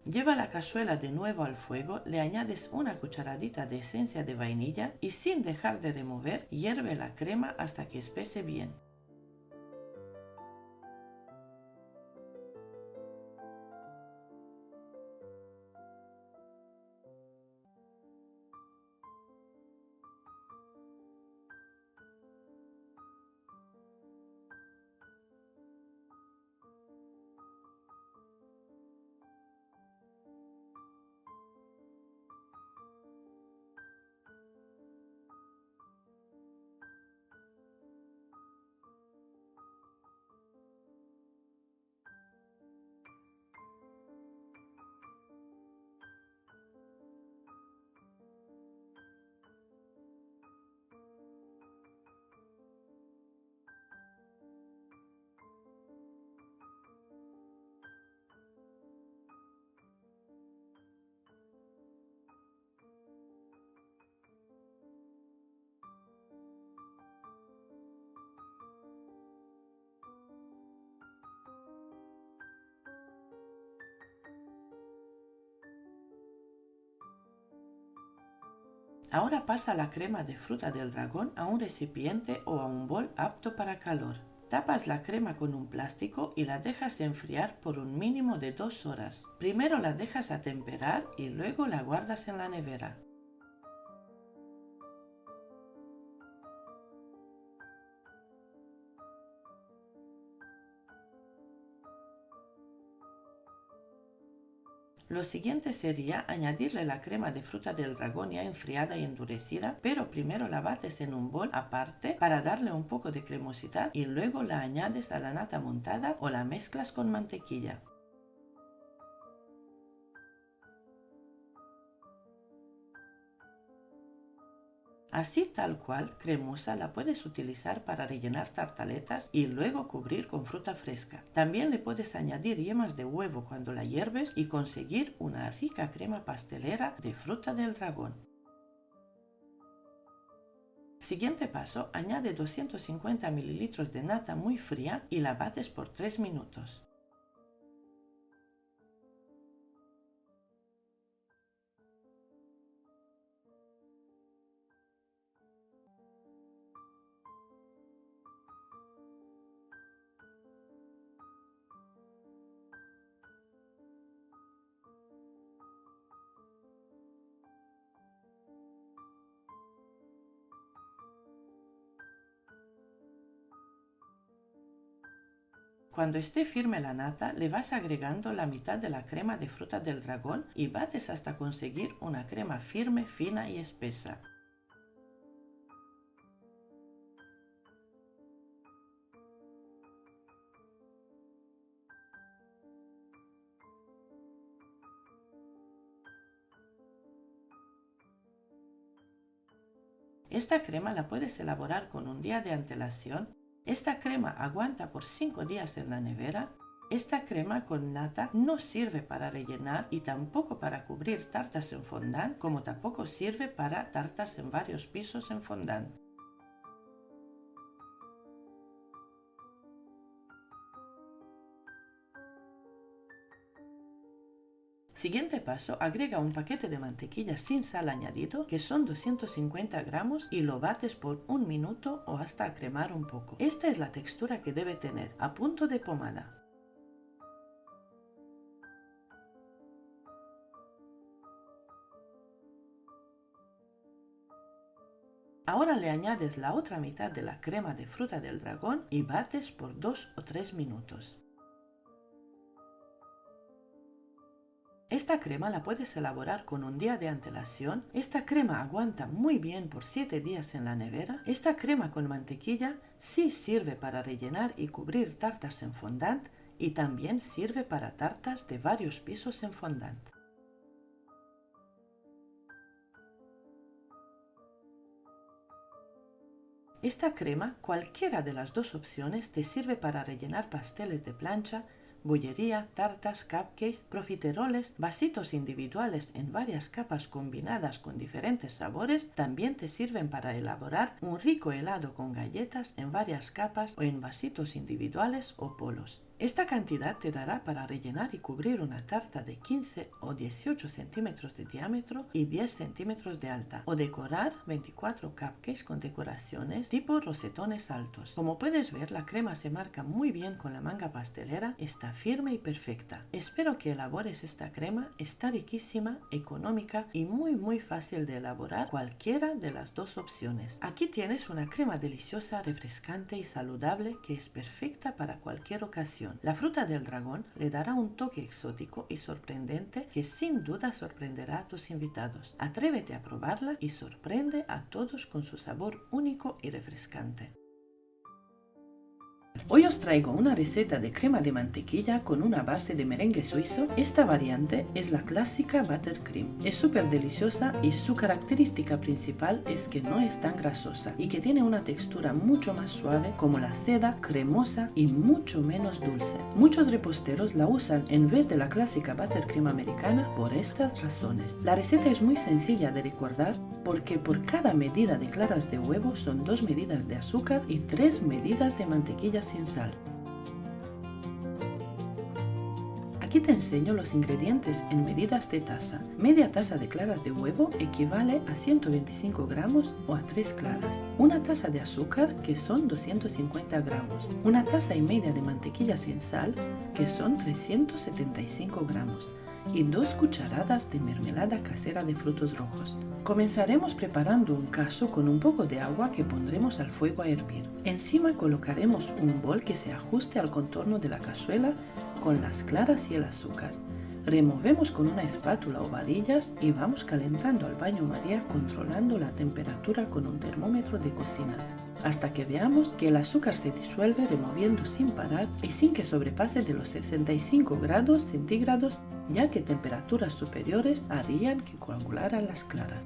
Lleva la cazuela de nuevo al fuego, le añades una cucharadita de esencia de vainilla y sin dejar de remover, hierve la crema hasta que espese bien. Ahora pasa la crema de fruta del dragón a un recipiente o a un bol apto para calor. Tapas la crema con un plástico y la dejas enfriar por un mínimo de 2 horas. Primero la dejas atemperar y luego la guardas en la nevera. Lo siguiente sería añadirle la crema de fruta del dragón ya enfriada y endurecida, pero primero la bates en un bol aparte para darle un poco de cremosidad y luego la añades a la nata montada o la mezclas con mantequilla. Así tal cual, cremosa, la puedes utilizar para rellenar tartaletas y luego cubrir con fruta fresca. También le puedes añadir yemas de huevo cuando la hierves y conseguir una rica crema pastelera de fruta del dragón. Siguiente paso, añade 250 mililitros de nata muy fría y la bates por 3 minutos. Cuando esté firme la nata, le vas agregando la mitad de la crema de fruta del dragón y bates hasta conseguir una crema firme, fina y espesa. Esta crema la puedes elaborar con un día de antelación. Esta crema aguanta por 5 días en la nevera. Esta crema con nata no sirve para rellenar y tampoco para cubrir tartas en fondant, como tampoco sirve para tartas en varios pisos en fondant. Siguiente paso, agrega un paquete de mantequilla sin sal añadido, que son 250 gramos, y lo bates por 1 minuto o hasta cremar un poco. Esta es la textura que debe tener, a punto de pomada. Ahora le añades la otra mitad de la crema de fruta del dragón y bates por 2 o 3 minutos. Esta crema la puedes elaborar con un día de antelación. Esta crema aguanta muy bien por 7 días en la nevera. Esta crema con mantequilla sí sirve para rellenar y cubrir tartas en fondant y también sirve para tartas de varios pisos en fondant. Esta crema, cualquiera de las dos opciones, te sirve para rellenar pasteles de plancha, bollería, tartas, cupcakes, profiteroles, vasitos individuales en varias capas combinadas con diferentes sabores. También te sirven para elaborar un rico helado con galletas en varias capas o en vasitos individuales o polos. Esta cantidad te dará para rellenar y cubrir una tarta de 15 o 18 centímetros de diámetro y 10 centímetros de alta, o decorar 24 cupcakes con decoraciones tipo rosetones altos. Como puedes ver, la crema se marca muy bien con la manga pastelera, está firme y perfecta. Espero que elabores esta crema, está riquísima, económica y muy fácil de elaborar, cualquiera de las dos opciones. Aquí tienes una crema deliciosa, refrescante y saludable que es perfecta para cualquier ocasión. La fruta del dragón le dará un toque exótico y sorprendente que sin duda sorprenderá a tus invitados. Atrévete a probarla y sorprende a todos con su sabor único y refrescante. Hoy os traigo una receta de crema de mantequilla con una base de merengue suizo. Esta variante es la clásica buttercream. Es súper deliciosa y su característica principal es que no es tan grasosa y que tiene una textura mucho más suave como la seda, cremosa y mucho menos dulce. Muchos reposteros la usan en vez de la clásica buttercream americana por estas razones. La receta es muy sencilla de recordar porque por cada medida de claras de huevo son 2 medidas de azúcar y 3 medidas de mantequilla sin sal. Aquí te enseño los ingredientes en medidas de taza. Media taza de claras de huevo equivale a 125 gramos o a 3 claras. Una taza de azúcar, que son 250 gramos. Una taza y media de mantequilla sin sal, que son 375 gramos. Y 2 cucharadas de mermelada casera de frutos rojos. Comenzaremos preparando un caso con un poco de agua que pondremos al fuego a hervir. Encima colocaremos un bol que se ajuste al contorno de la cazuela con las claras y el azúcar. Removemos con una espátula o varillas y vamos calentando al baño María controlando la temperatura con un termómetro de cocina, hasta que veamos que el azúcar se disuelve removiendo sin parar y sin que sobrepase de los 65 grados centígrados, ya que temperaturas superiores harían que coagularan las claras.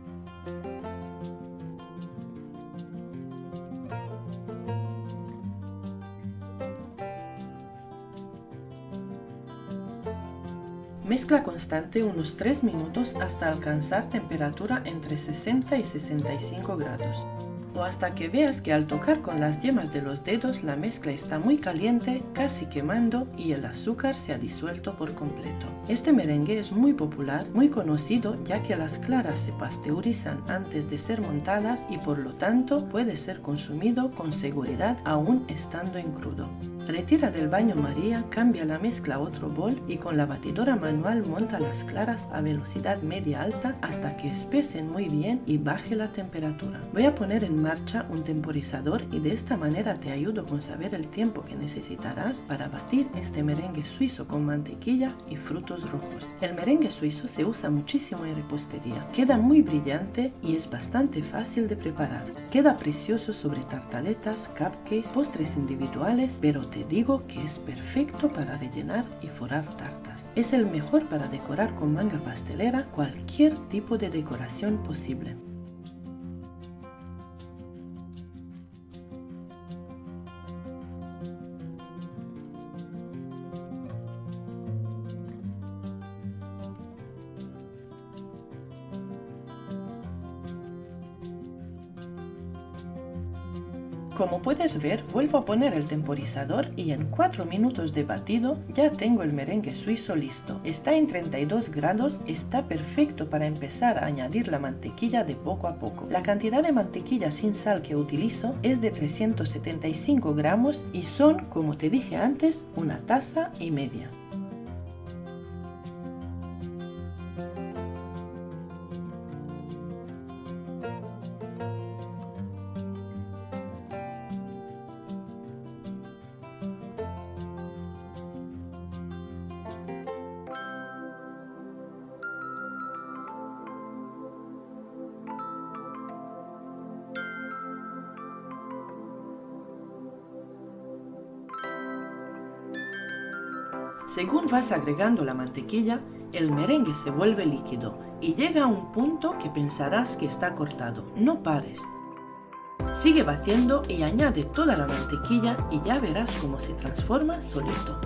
Mezcla constante unos 3 minutos hasta alcanzar temperatura entre 60 y 65 grados. O hasta que veas que al tocar con las yemas de los dedos la mezcla está muy caliente, casi quemando y el azúcar se ha disuelto por completo. Este merengue es muy popular, muy conocido, ya que las claras se pasteurizan antes de ser montadas y por lo tanto puede ser consumido con seguridad aún estando en crudo. Retira del baño María, cambia la mezcla a otro bol y con la batidora manual monta las claras a velocidad media-alta hasta que espesen muy bien y baje la temperatura. Voy a poner en marcha un temporizador y de esta manera te ayudo con saber el tiempo que necesitarás para batir este merengue suizo con mantequilla y frutos rojos. El merengue suizo se usa muchísimo en repostería. Queda muy brillante y es bastante fácil de preparar. Queda precioso sobre tartaletas, cupcakes, postres individuales, pero te digo que es perfecto para rellenar y forrar tartas. Es el mejor para decorar con manga pastelera cualquier tipo de decoración posible. Como puedes ver, vuelvo a poner el temporizador y en 4 minutos de batido ya tengo el merengue suizo listo. Está en 32 grados, está perfecto para empezar a añadir la mantequilla de poco a poco. La cantidad de mantequilla sin sal que utilizo es de 375 gramos y son, como te dije antes, una taza y media. Según vas agregando la mantequilla, el merengue se vuelve líquido y llega a un punto que pensarás que está cortado. No pares. Sigue batiendo y añade toda la mantequilla y ya verás cómo se transforma solito.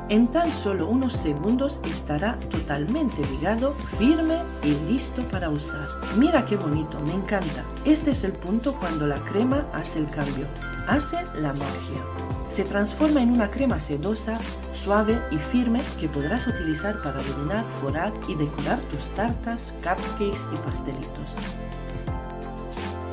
En tan solo unos segundos estará totalmente ligado, firme y listo para usar. Mira qué bonito, me encanta. Este es el punto cuando la crema hace el cambio, hace la magia. Se transforma en una crema sedosa, suave y firme que podrás utilizar para rellenar, forrar y decorar tus tartas, cupcakes y pastelitos.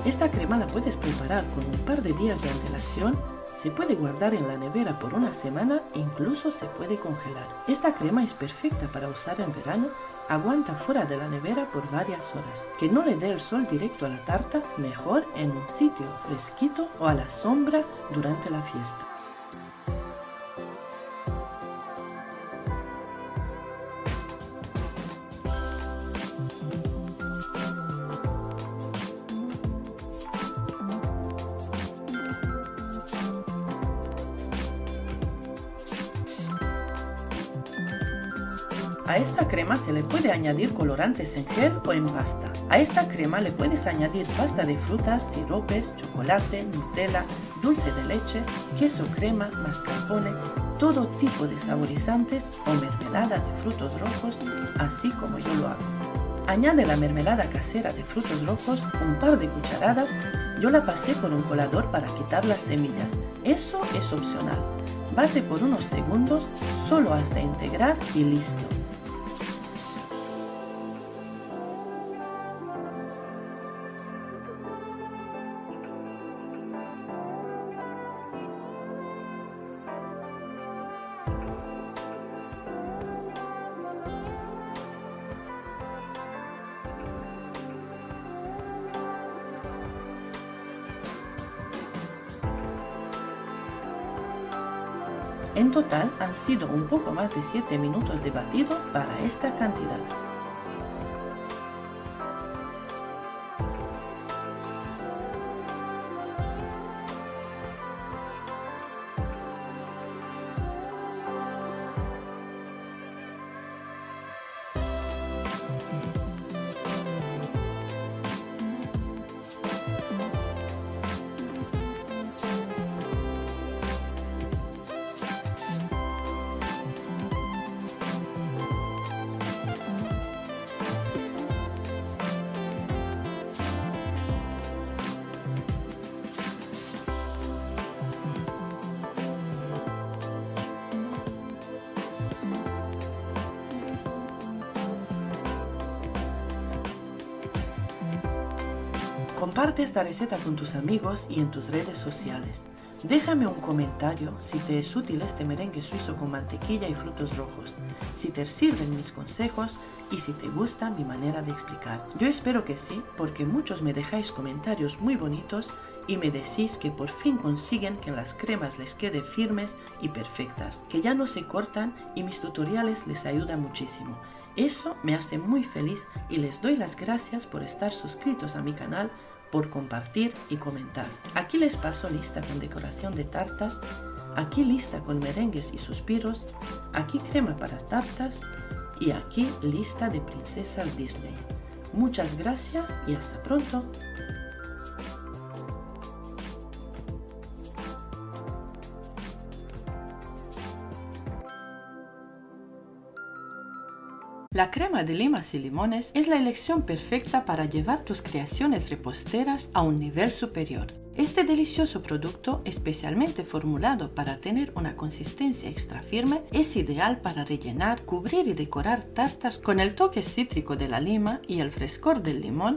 Esta crema la puedes preparar con un par de días de antelación. Se puede guardar en la nevera por una semana e incluso se puede congelar. Esta crema es perfecta para usar en verano, aguanta fuera de la nevera por varias horas. Que no le dé el sol directo a la tarta, mejor en un sitio fresquito o a la sombra durante la fiesta. A esta crema se le puede añadir colorantes en gel o en pasta. A esta crema le puedes añadir pasta de frutas, siropes, chocolate, Nutella, dulce de leche, queso crema, mascarpone, todo tipo de saborizantes o mermelada de frutos rojos, así como yo lo hago. Añade la mermelada casera de frutos rojos, un par de cucharadas. Yo la pasé por un colador para quitar las semillas. Eso es opcional. Bate por unos segundos, solo has de integrar y listo. En total han sido un poco más de 7 minutos de batido para esta cantidad. Comparte esta receta con tus amigos y en tus redes sociales. Déjame un comentario si te es útil este merengue suizo con mantequilla y frutos rojos, si te sirven mis consejos y si te gusta mi manera de explicar. Yo espero que sí, porque muchos me dejáis comentarios muy bonitos y me decís que por fin consiguen que las cremas les queden firmes y perfectas, que ya no se cortan y mis tutoriales les ayudan muchísimo. Eso me hace muy feliz y les doy las gracias por estar suscritos a mi canal, por compartir y comentar. Aquí les paso lista con decoración de tartas, aquí lista con merengues y suspiros, aquí crema para tartas y aquí lista de princesas Disney. Muchas gracias y hasta pronto. La crema de limas y limones es la elección perfecta para llevar tus creaciones reposteras a un nivel superior. Este delicioso producto, especialmente formulado para tener una consistencia extra firme, es ideal para rellenar, cubrir y decorar tartas con el toque cítrico de la lima y el frescor del limón